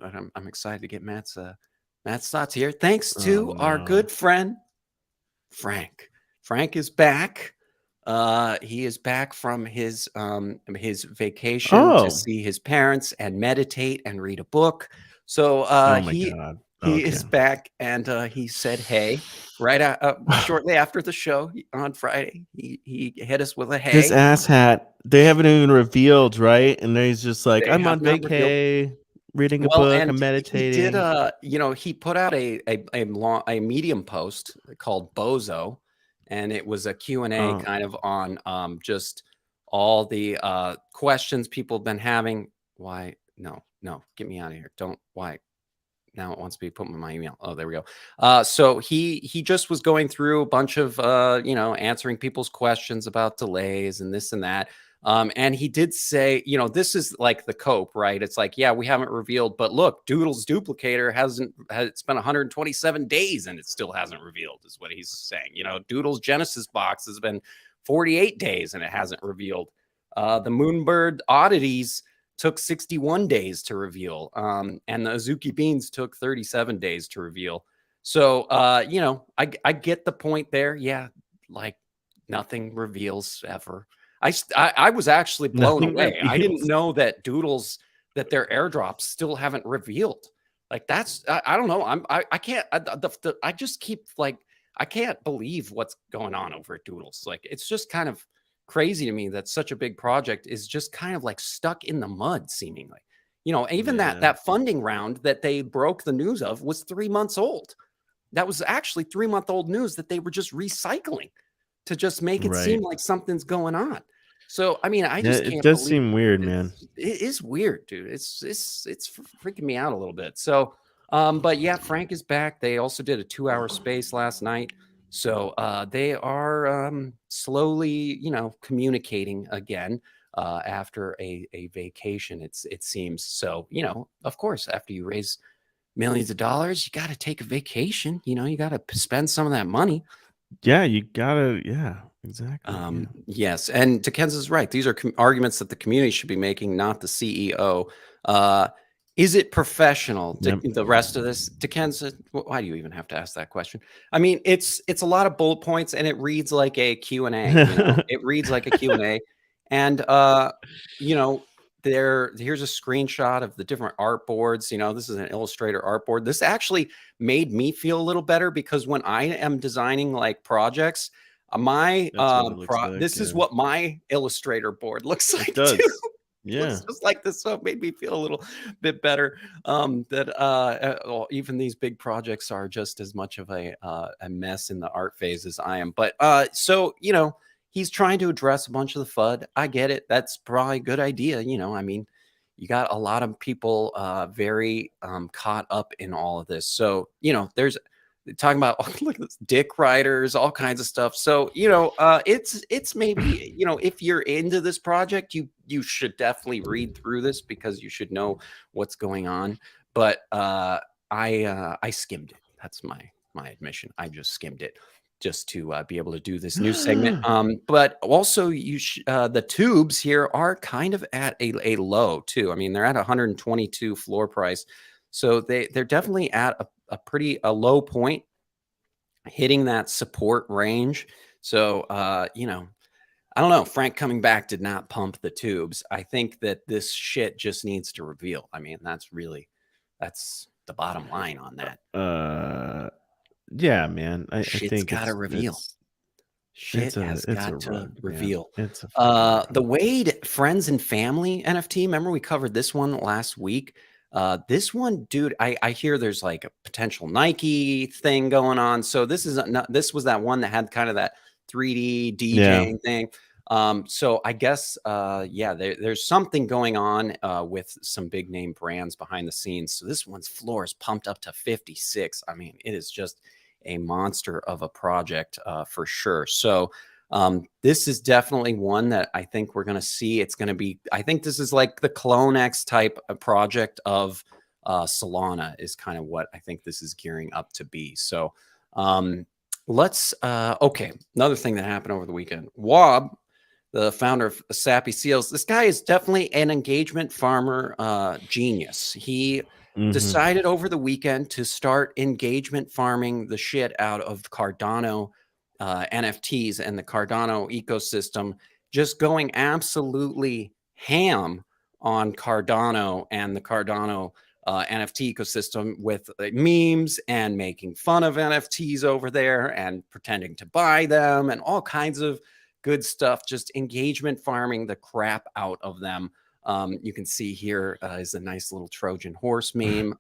I'm excited to get Matt's thoughts here. Thanks to our good friend, Frank. Frank is back. He is back from his vacation to see his parents and meditate and read a book. So he is back, and he said, "Hey," right shortly after the show on Friday. He hit us with a "Hey." This ass hat, they haven't even revealed, right? And then he's just like, "I'm on vacay, reading a book, I'm meditating." He did, you know, he put out a Medium post called Bozo, and it was a Q&A kind of on just all the questions people have been having. Why? No, get me out of here. Don't, why? Now it wants me to put my email. Oh, there we go. So he just was going through a bunch of, you know, answering people's questions about delays and this and that. And he did say, you know, this is like the cope, right? It's like, yeah, we haven't revealed, but look, Doodle's duplicator it's been 127 days and it still hasn't revealed, is what he's saying. You know, Doodle's Genesis box has been 48 days and it hasn't revealed. The Moonbird oddities took 61 days to reveal. And the Azuki Beans took 37 days to reveal. So, you know, I get the point there. Yeah, like nothing reveals ever. I was actually blown away. I didn't know that Doodles that their airdrops still haven't revealed. Like that's I don't know. I can't I just keep like I can't believe what's going on over at Doodles. Like it's just kind of crazy to me that such a big project is just kind of like stuck in the mud seemingly. You know, even that funding round that they broke the news of was 3 months old. That was actually 3-month-old news that they were just recycling to just make it seem like something's going on. So, I mean, I Yeah, just it can't does believe seem weird, man. it is weird, dude. It's freaking me out a little bit. So, but yeah, Frank is back. They also did a 2-hour space last night. So they are slowly, you know, communicating again after a vacation. It seems so. You know, of course, after you raise millions of dollars, you got to take a vacation. You know, you got to spend some of that money. Yeah, you gotta. Yeah, exactly. Yes, and Dickens is right. These are arguments that the community should be making, not the CEO. Is it professional? The rest of this, Dickens, why do you even have to ask that question? I mean, it's a lot of bullet points, and it reads like a Q&A. You know, it reads like a Q&A, and you know, here's a screenshot of the different art boards. You know, this is an Illustrator art board. This actually made me feel a little better because when I am designing like projects, my this is what my Illustrator board looks like too. Yeah, Looks just like this, so it made me feel a little bit better. That even these big projects are just as much of a mess in the art phase as I am. But so you know, he's trying to address a bunch of the FUD. I get it. That's probably a good idea. You know, I mean, you got a lot of people very caught up in all of this. So you know, there's talking about look at this, dick riders, all kinds of stuff. So you know, it's maybe you know, if you're into this project, you should definitely read through this because you should know what's going on. But I skimmed it. That's my admission. I just skimmed it just to be able to do this new segment. But also the tubes here are kind of at a low too. I mean, they're at 122 floor price. So they're definitely at a low point, hitting that support range. So you know, I don't know. Frank coming back did not pump the tubes. I think that this shit just needs to reveal. I mean, that's the bottom line on that. Yeah, man. I think got to reveal. Shit has got to reveal. It's a the Wade Friends and Family NFT. Remember we covered this one last week. This one, dude, I hear there's like a potential Nike thing going on. So this was that one that had kind of that 3D DJing thing. So I guess yeah, there's something going on with some big name brands behind the scenes. So this one's floor is pumped up to 56. I mean, it is just a monster of a project for sure. So this is definitely one that I think we're going to see. It's going to be, I think this is like the Clone X type of project of Solana is kind of what I think this is gearing up to be. So let's, okay. Another thing that happened over the weekend, Wob, the founder of Sappy Seals, this guy is definitely an engagement farmer genius. He decided over the weekend to start engagement farming the shit out of Cardano NFTs and the Cardano ecosystem, just going absolutely ham on Cardano and the Cardano NFT ecosystem with memes and making fun of NFTs over there and pretending to buy them and all kinds of good stuff, just engagement farming the crap out of them. You can see here is a nice little Trojan horse meme.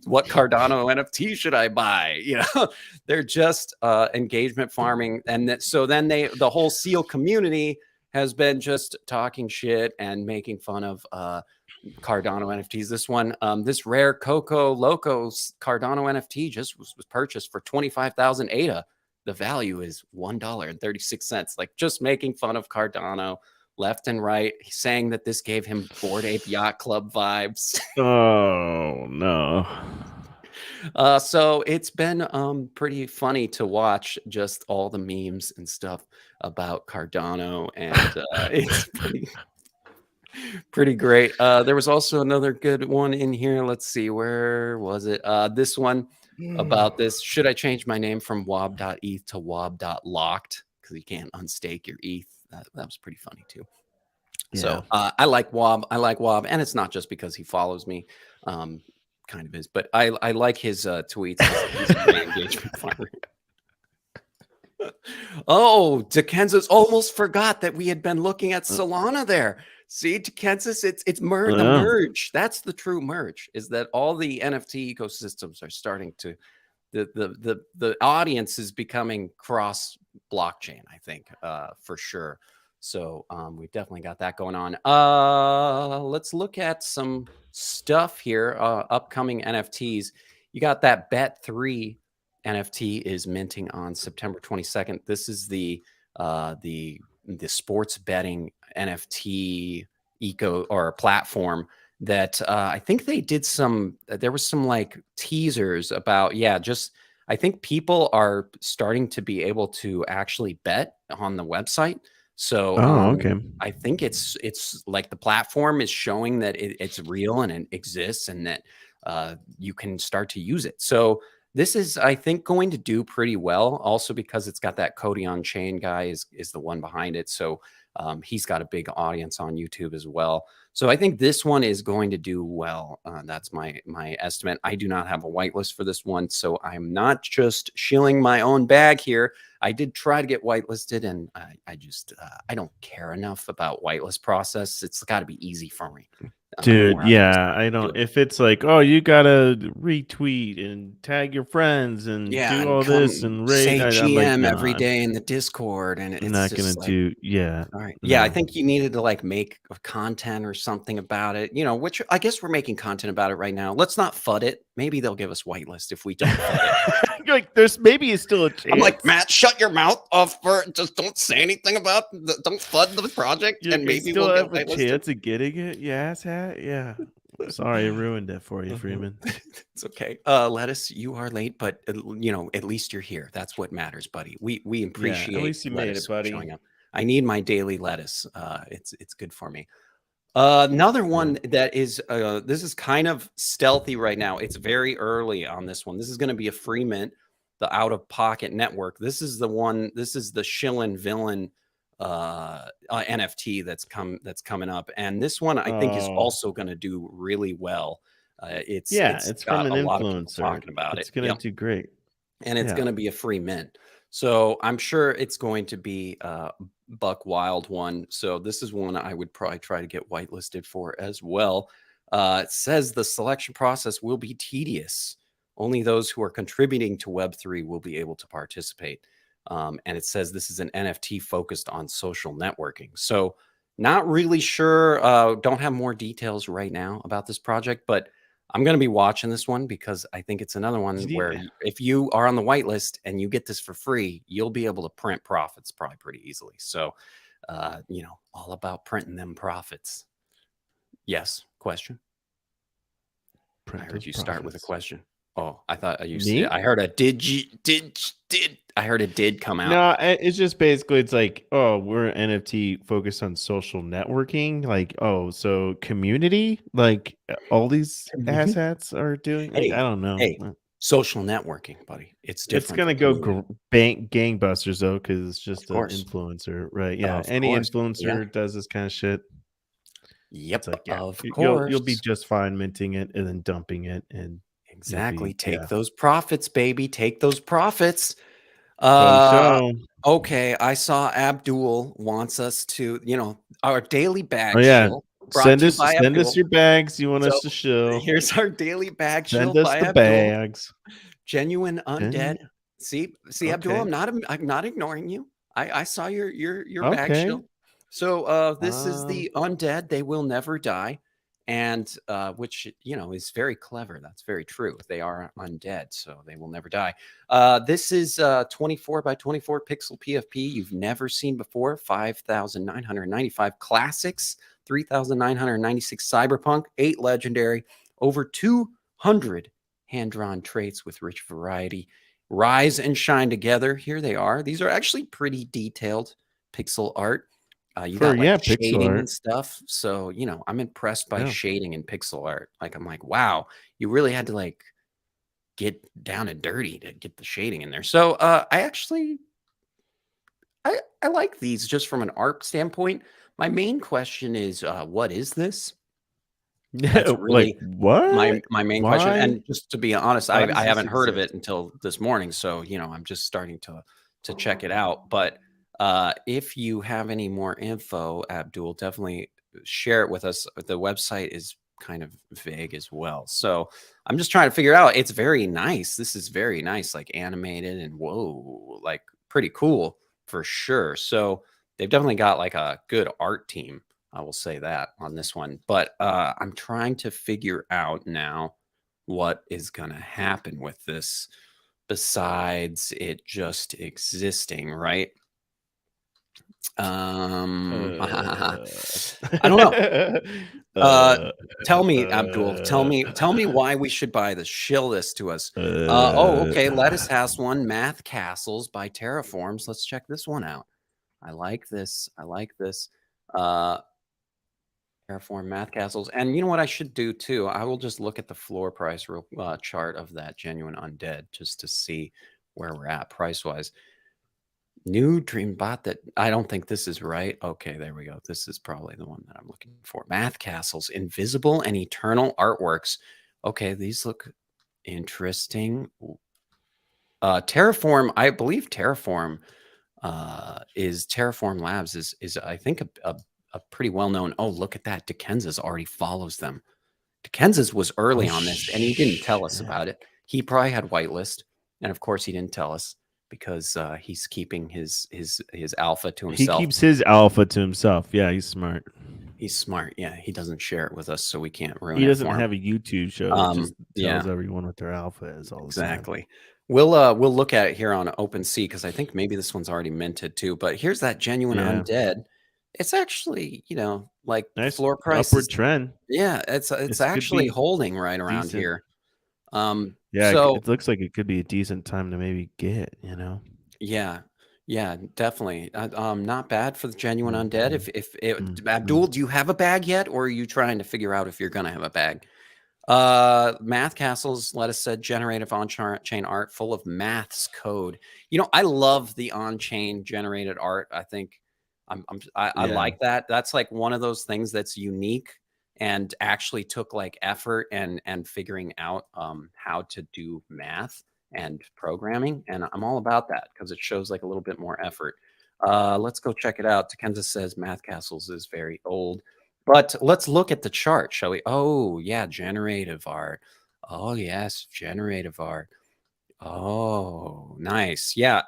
What Cardano NFT should I buy? You know, they're just engagement farming. And so then the whole SEAL community has been just talking shit and making fun of Cardano NFTs. This one, this rare Coco Locos Cardano NFT just was purchased for 25,000 ADA. The value is $1.36. Like just making fun of Cardano left and right, saying that this gave him Bored Ape Yacht Club vibes. Oh no. So it's been pretty funny to watch just all the memes and stuff about Cardano, and it's pretty great. There was also another good one in here. Let's see, where was it? This one about this. Should I change my name from wob.eth to wob.locked? Because you can't unstake your ETH. That was pretty funny too. So I like Wob. I like Wob, and it's not just because he follows me. Kind of is, but I like his tweets. He's a great engagement farmer. Oh, Kansas almost forgot that we had been looking at Solana there. See, Kansas, it's the merge. That's the true merge. Is that all the NFT ecosystems are starting to the audience is becoming cross blockchain, I think, for sure. So we've definitely got that going on. Let's look at some stuff here. Upcoming NFTs. You got that Bet3 NFT is minting on September 22nd. This is the sports betting NFT eco or platform that I think they did some. There was some like teasers about just. I think people are starting to be able to actually bet on the website. So okay. I think it's like the platform is showing that it's real and it exists and that you can start to use it. So this is, I think, going to do pretty well. Also because it's got that Cody on Chain guy is the one behind it. So he's got a big audience on YouTube as well. So I think this one is going to do well. That's my estimate. I do not have a whitelist for this one, so I'm not just shilling my own bag here. I did try to get whitelisted, and I just I don't care enough about whitelist process. It's got to be easy for me. Dude, yeah, I don't. If it's like, oh, you gotta retweet and tag your friends and do all this and rate, say I'm like, GM no, every day in the Discord, and I'm not gonna do. Yeah, all right. Yeah, I no. think you needed to like make content or something about it, which I guess we're making content about it right now. Let's not FUD it. Maybe they'll give us whitelist if we don't FUD it. Like, there's maybe still a chance. I'm like, Matt, shut your mouth off for just don't say anything about don't FUD the project, and maybe still we'll have get a chance of getting it. Yeah, hat. Yeah. Sorry, I ruined it for you, Freeman. It's okay. Lettuce, you are late, but at least you're here. That's what matters, buddy. We appreciate at least you made Lettuce it, buddy. showing up. I need my daily lettuce. It's good for me. Another one that is this is kind of stealthy right now. It's very early on this one. This is going to be a free mint, the out of pocket network. This is the one. This is the Shillin Villain NFT that's coming up, and this one I think is also going to do really well. It's from got an a lot of people influencer talking about it's it. gonna do great, and it's going to be a free mint. So I'm sure it's going to be Buck Wild one. So this is one I would probably try to get whitelisted for as well. It says the selection process will be tedious. Only those who are contributing to Web3 will be able to participate. And it says this is an NFT focused on social networking. So not really sure. Don't have more details right now about this project, but I'm going to be watching this one because I think it's another one where if you are on the whitelist and you get this for free, you'll be able to print profits probably pretty easily. So, all about printing them profits. Yes. Question. I heard you start with a question. Oh, I thought you said, I heard a did I heard a did come out. No, it's just basically it's like, oh, we're an NFT focused on social networking. Like, oh, so community, like all these asshats are doing. Hey, I don't know. Hey, social networking, buddy. It's different. It's gonna go gangbusters though, because it's just an influencer, right? Yeah, any influencer does this kind of shit. Yep, it's like, of course. You'll be just fine minting it and then dumping it, and exactly take those profits, baby. Take those profits. Okay, I saw Abdul wants us to, our daily bag. Oh yeah, shill send us your bags. You want us to show? Here's our daily bag. Send us the bags. Genuine undead. See, Abdul, Okay. I'm not ignoring you. I saw your bag shill. So this is the undead. They will never die. And which is very clever. That's very true. They are undead, so they will never die. This is 24 by 24 pixel PFP you've never seen before. 5,995 classics, 3,996 cyberpunk, 8 legendary, over 200 hand-drawn traits with rich variety. Rise and shine together. Here they are. These are actually pretty detailed pixel art. You got like shading and stuff. So, I'm impressed by shading and pixel art. Like, I'm like, wow, you really had to like get down and dirty to get the shading in there. So, I like these just from an art standpoint, My main question is, what is this? That's Like really what? my main question. Why? And just to be honest, Why I does this haven't heard of it exist? until this morning, so I'm just starting to check it out. But if you have any more info, Abdul, definitely share it with us. The website is kind of vague as well, so I'm just trying to figure out. It's very nice. This is very nice, like animated and whoa, like pretty cool for sure. So they've definitely got like a good art team. I will say that on this one. But I'm trying to figure out now what is going to happen with this besides it just existing, right? I don't know. Tell me, Abdul, tell me why we should buy this. Shill this to us. Okay. Lettuce has one. Math Castles by Terraforms. Let's check this one out. I like this. I like this. Terraform Math Castles. And you know what I should do too? I will just look at the floor price chart of that Genuine Undead just to see where we're at price wise. New dream bot that I don't think this is right. Okay, there we go. This is probably the one that I'm looking for. Math Castles, invisible and eternal artworks. Okay, these look interesting. Terraform, I believe Terraform is Terraform Labs is I think a pretty well known. Oh, look at that. Dickenza's already follows them. Dickenza's was early on this, and he didn't tell us about it. He probably had whitelist, and of course he didn't tell us because he's keeping his alpha to He himself. keeps his alpha to himself. Yeah, he's smart. He's smart. Yeah, he doesn't share it with us, so we can't ruin it. He doesn't for him. have a YouTube show that just tells yeah. everyone what their alpha is all Exactly. the time. We'll look at it here on OpenSea because I think maybe this one's already minted too. But here's that Genuine Undead. It's actually, like Nice floor price upward trend. Yeah, it's actually holding right around decent. here. Yeah, so it looks like it could be a decent time to maybe get, Yeah, definitely. Not bad for the Genuine Undead. If Abdul, do you have a bag yet, or are you trying to figure out if you're gonna have a bag? Math Castles, let us said, generative on-chain art full of code. I love the on-chain generated art. I think I like that. That's like one of those things that's unique and actually took like effort and figuring out how to do math and programming. And I'm all about that because it shows like a little bit more effort. Let's go check it out. Takenza says Math Castles is very old. But let's look at the chart, shall we? Oh, yeah, generative art. Oh, yes, generative art. Oh, nice. Yeah,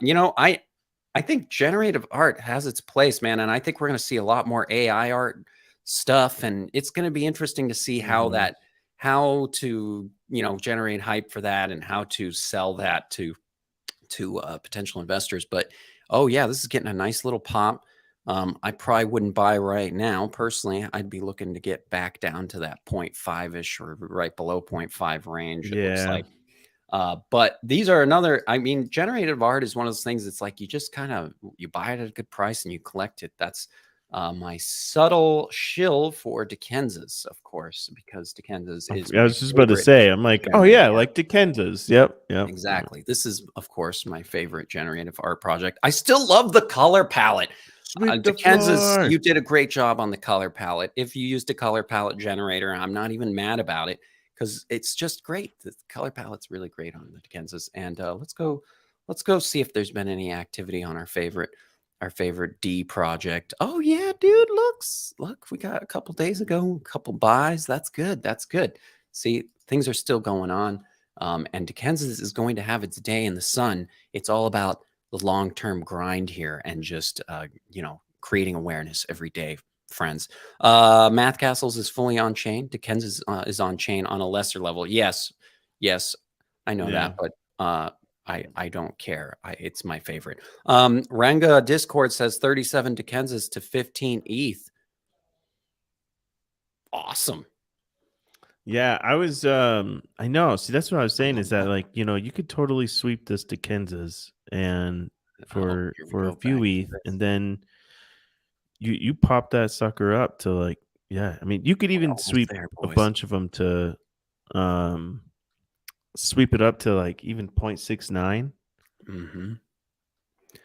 I think generative art has its place, man, and I think we're going to see a lot more AI art stuff, and it's going to be interesting to see how to generate hype for that and how to sell that to potential investors. But oh yeah, this is getting a nice little pop. I probably wouldn't buy right now. Personally, I'd be looking to get back down to that 0.5-ish or right below 0.5 range, it looks like. But these are generative art is one of those things that's like you just you buy it at a good price and you collect it. That's my subtle shill for Dickenza's, of course, because Dickenza's is. I was just about to say, I'm like, oh yeah, like Dickenza's. Yep. Exactly. This is, of course, my favorite generative art project. I still love the color palette. Dickenza's, you did a great job on the color palette. If you used a color palette generator, I'm not even mad about it because it's just great. The color palette's really great on the Dickenza's. And let's go see if there's been any activity on our favorite D project. Oh yeah, dude, look, we got a couple days ago, a couple buys. That's good. See, things are still going on. And Dickenza's is going to have its day in the sun. It's all about the long-term grind here and just, creating awareness every day, friends. Math Castles is fully on chain. Dickenza's is on chain on a lesser level. Yes, I know that, but I don't care. It's my favorite. Ranga Discord says 37 Dickenza's to 15 ETH. Awesome. Yeah, I was I know. See, that's what I was saying is that like, you could totally sweep this Dickenza's and for a few ETH and then you pop that sucker up to like, yeah, I mean, you could even sweep a bunch of them to sweep it up to like even 0.69. Mm-hmm.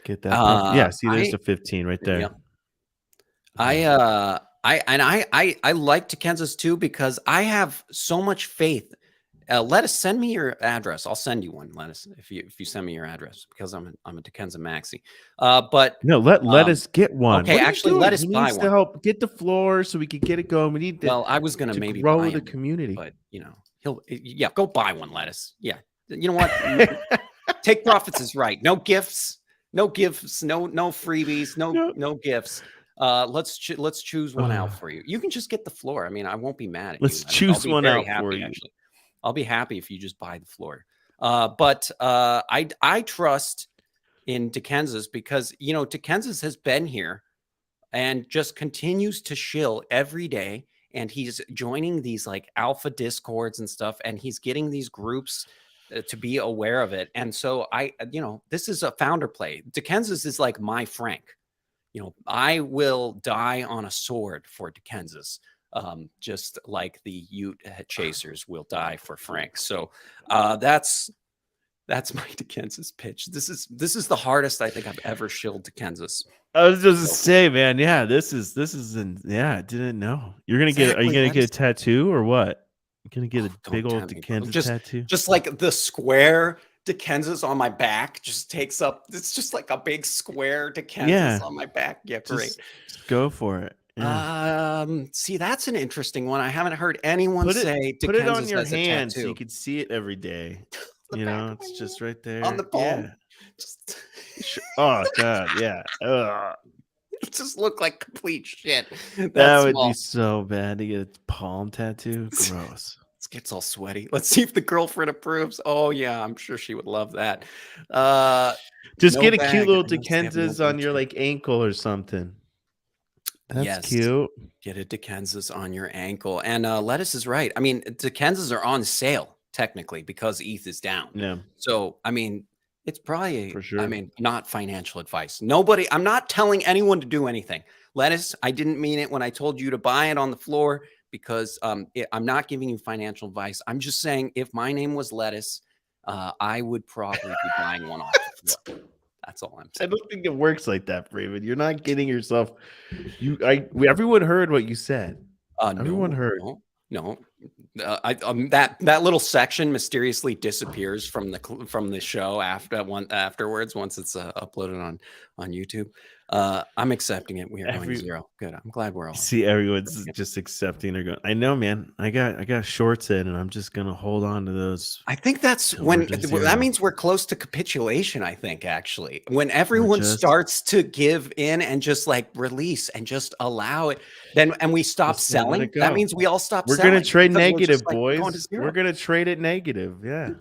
Get that. Yeah, see, there's the 15 right there. Yeah. I like Kansas too because I have so much faith. Lettuce, send me your address. I'll send you one, Lettuce, if you send me your address because I'm a Dickenza maxi. But No, let us get one. Okay, What are you actually, doing? let us He buy needs to one. help get the floor so we can get it going. We need to. Well, I was gonna to maybe grow buy the him, community. but yeah, go buy one, Lettuce. Yeah, you know what? Take profits is right. No gifts, no freebies, no gifts. Let's choose one out for you. You can just get the floor. I mean, I won't be mad at you. Let's I'll choose be one very out happy, for you. actually. I'll be happy if you just buy the floor. But I trust in Dickenza's because Dickenza's has been here and just continues to shill every day. And he's joining these like alpha discords and stuff, and he's getting these groups to be aware of it. And so this is a founder play. Dickenza's is like my Frank. I will die on a sword for Dickenza's, just like the Ute chasers will die for Frank. So that's my Dickenza's pitch. This is the hardest I think I've ever shilled Dickenza's. I was just to say, man, yeah, this is I didn't know. Are you gonna get a tattoo or what? You're gonna get a big old Dickenza tattoo? Just like the square Dickenza's on my back just takes up. It's just like a big square Dickenza's on my back. Yeah, great. Just go for it. Yeah. See, that's an interesting one. I haven't heard anyone say put it on Dickenza's your has a hand so tattoo. you can see it every day. It's just right there on the palm. Yeah. Oh god, yeah. It just looked like complete shit. That would be so bad to get a palm tattoo. Gross. It gets all sweaty. Let's see if the girlfriend approves. Oh yeah, I'm sure she would love that. Just get a cute little Dickenza's on your like ankle or something. That's cute. Get a Dickenza's on your ankle. And Lettuce is right. I mean, Dickenza's are on sale technically because ETH is down. Yeah. So I mean, it's probably for sure. I mean, not financial advice. I'm not telling anyone to do anything. Lettuce, I didn't mean it when I told you to buy it on the floor because I'm not giving you financial advice. I'm just saying if my name was Lettuce, I would probably be buying one off the floor. That's all I'm saying. I don't think it works like that, Raven. You're not getting yourself. Everyone heard what you said. Everyone heard. No. That little section mysteriously disappears from the show afterwards once it's uploaded on YouTube. I'm accepting it. We are going 0. Good. I'm glad we're all. See, everyone's just accepting. They're going. I know, man. I got shorts in, and I'm just gonna hold on to those. I think that's when that means we're close to capitulation. I think actually, when everyone starts to give in and just like release and just allow it, and we stop selling. That means we all stop. We're selling gonna trade negative, like, boys. We're gonna trade it negative. Yeah,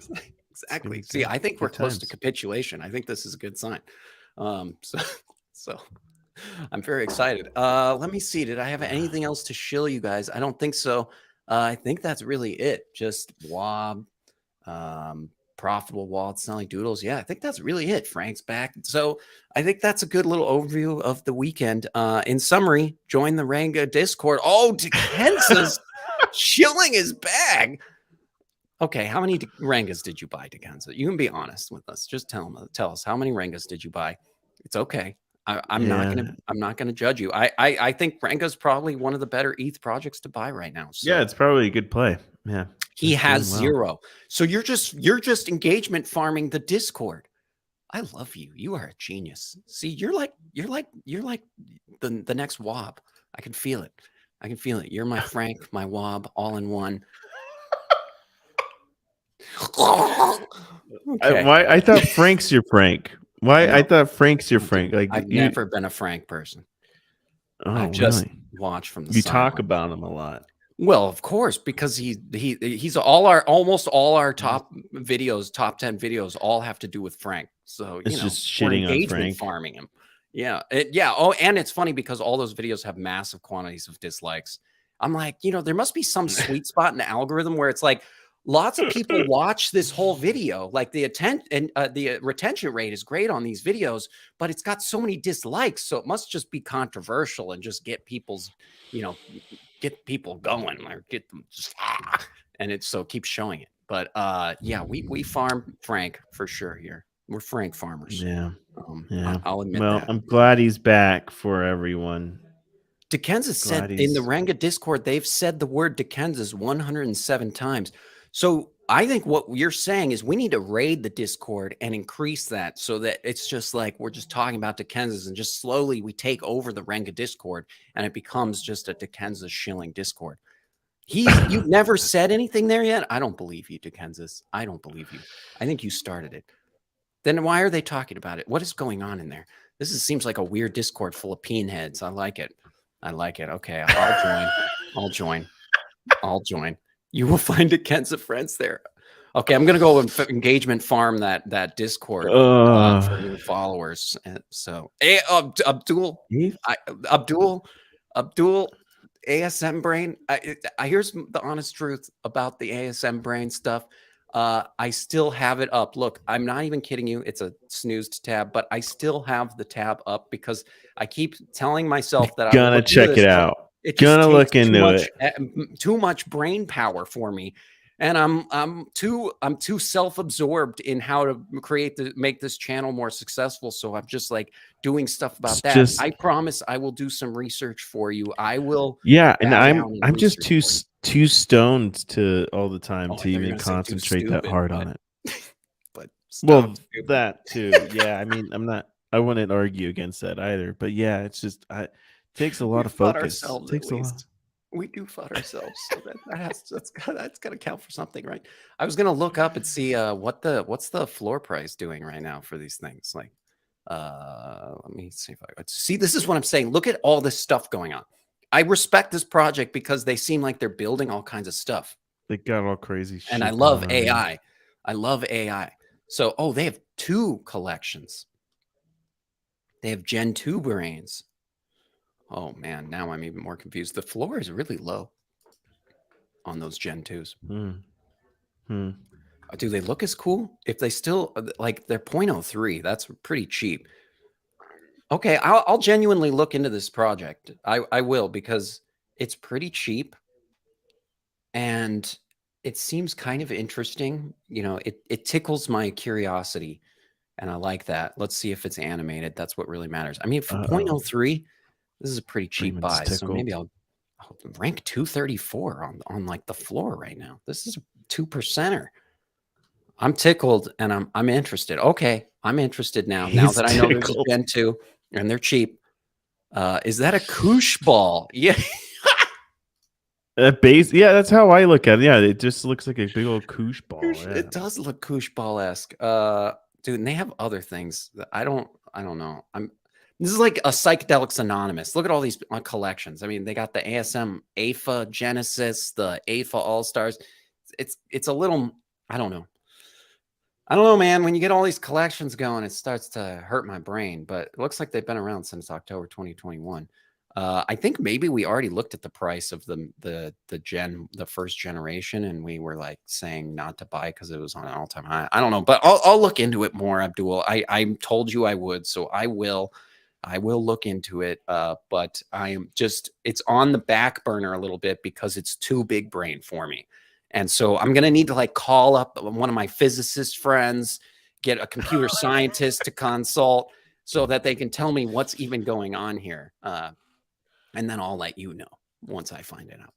exactly. See, I think we're close to capitulation. I think this is a good sign. So I'm very excited. Let me see. Did I have anything else to shill you guys? I don't think so. I think that's really it. Just WOB, profitable wallet selling doodles. Yeah, I think that's really it. Frank's back. So I think that's a good little overview of the weekend. In summary, join the Ranga Discord. Oh, Dickenza's shilling his bag. Okay, how many Rangas did you buy, Dickenza? You can be honest with us. Just tell us how many Rangas did you buy? It's okay. I'm not gonna judge you. I think Ranga's probably one of the better ETH projects to buy right now. So. Yeah, it's probably a good play. Yeah, he has 0. So you're just engagement farming the Discord. I love you. You are a genius. See, you're like the next WOB. I can feel it. You're my Frank, my WOB, all in one. Okay. I thought Frank's your Frank. Why? I thought Frank's your Frank. Like I've never been a Frank person. I just watch from the You talk about him a lot. Well, of course, because he's almost all our top videos, top 10 videos, all have to do with Frank. So it's just shitting on Frank, farming him. Yeah, Oh, and it's funny because all those videos have massive quantities of dislikes. I'm like, there must be some sweet spot in the algorithm where it's like. Lots of people watch this whole video, like the retention rate is great on these videos, but it's got so many dislikes. So it must just be controversial and just get people's, get people going or get them just, and it so keeps showing it. But yeah, we farm Frank for sure here. We're Frank farmers. Yeah. I'll admit that. Well, I'm glad he's back for everyone. Dickenza said in the Ranga Discord, they've said the word Dickenza's 107 times. So I think what you're saying is we need to raid the Discord and increase that so that it's just like we're just talking about Dickenza's and just slowly we take over the Ranga Discord and it becomes just a Dickenza shilling Discord. You've never said anything there yet? I don't believe you, Dickenza's. I don't believe you. I think you started it. Then why are they talking about it? What is going on in there? Seems like a weird Discord full of peen heads. I like it. Okay, I'll join. You will find Dickenza friends there. Okay, I'm gonna go engagement farm that Discord for new followers. And so, hey, Abdul, ASM brain. Here's the honest truth about the ASM brain stuff. I still have it up. Look, I'm not even kidding you. It's a snoozed tab, but I still have the tab up because I keep telling myself that I'm gonna check it out. It gonna look into it. Too much brain power for me, and I'm too self-absorbed in how to make this channel more successful. So I'm just like doing stuff about that. I promise I will do some research for you. I will. Yeah, and I'm just too stoned to all the time to even concentrate that hard on it. But that too. Yeah, I mean, I wouldn't argue against that either. But yeah, it's just takes a lot of focus. Takes a lot. We do FUD ourselves, so that's got to count for something, right? I was gonna look up and see what's the floor price doing right now for these things. Like, let me see if I see. This is what I'm saying. Look at all this stuff going on. I respect this project because they seem like they're building all kinds of stuff. They got all crazy shit. And I love AI. I love AI. So, they have 2 collections. They have Gen 2 brains. Oh man, now I'm even more confused. The floor is really low on those Gen 2s. Do they look as cool? If they still like they're 0.03, that's pretty cheap. Okay, I'll genuinely look into this project. I will, because it's pretty cheap and it seems kind of interesting. You know, it tickles my curiosity and I like that. Let's see if it's animated. That's what really matters. I mean, for 0.03, this is a pretty cheap buy. So maybe I'll rank 234 on like the floor right now. This is a 2%er. I'm tickled and I'm interested. Okay, I'm interested now. Now that I know there's a Gen 2 and they're cheap. Is that a koosh ball? Yeah. Base, yeah, that's how I look at it. Yeah, it just looks like a big old koosh ball. Yeah. It does look koosh ball-esque. Dude, and they have other things that I don't know. This is like a Psychedelics Anonymous. Look at all these collections. I mean, they got the ASM alfa Genesis, the alfa All-Stars. It's a little, I don't know, man. When you get all these collections going, it starts to hurt my brain. But it looks like they've been around since October 2021. I think maybe we already looked at the price of the first generation, and we were like saying not to buy because it was on an all-time high. I don't know, but I'll look into it more, Abdul. I told you I would, so I will look into it. But I am it's on the back burner a little bit because it's too big brain for me. And so I'm going to need to like call up one of my physicist friends, get a computer scientist to consult so that they can tell me what's even going on here. And then I'll let you know once I find it out.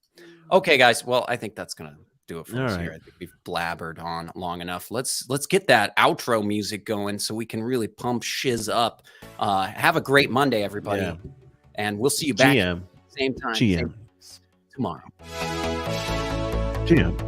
Okay, guys. Well, I think that's going to do it for us here. I think we've blabbered on long enough. Let's get that outro music going so we can really pump shiz up. Have a great Monday, everybody. Yeah. And we'll see you back at the same time same tomorrow. GM.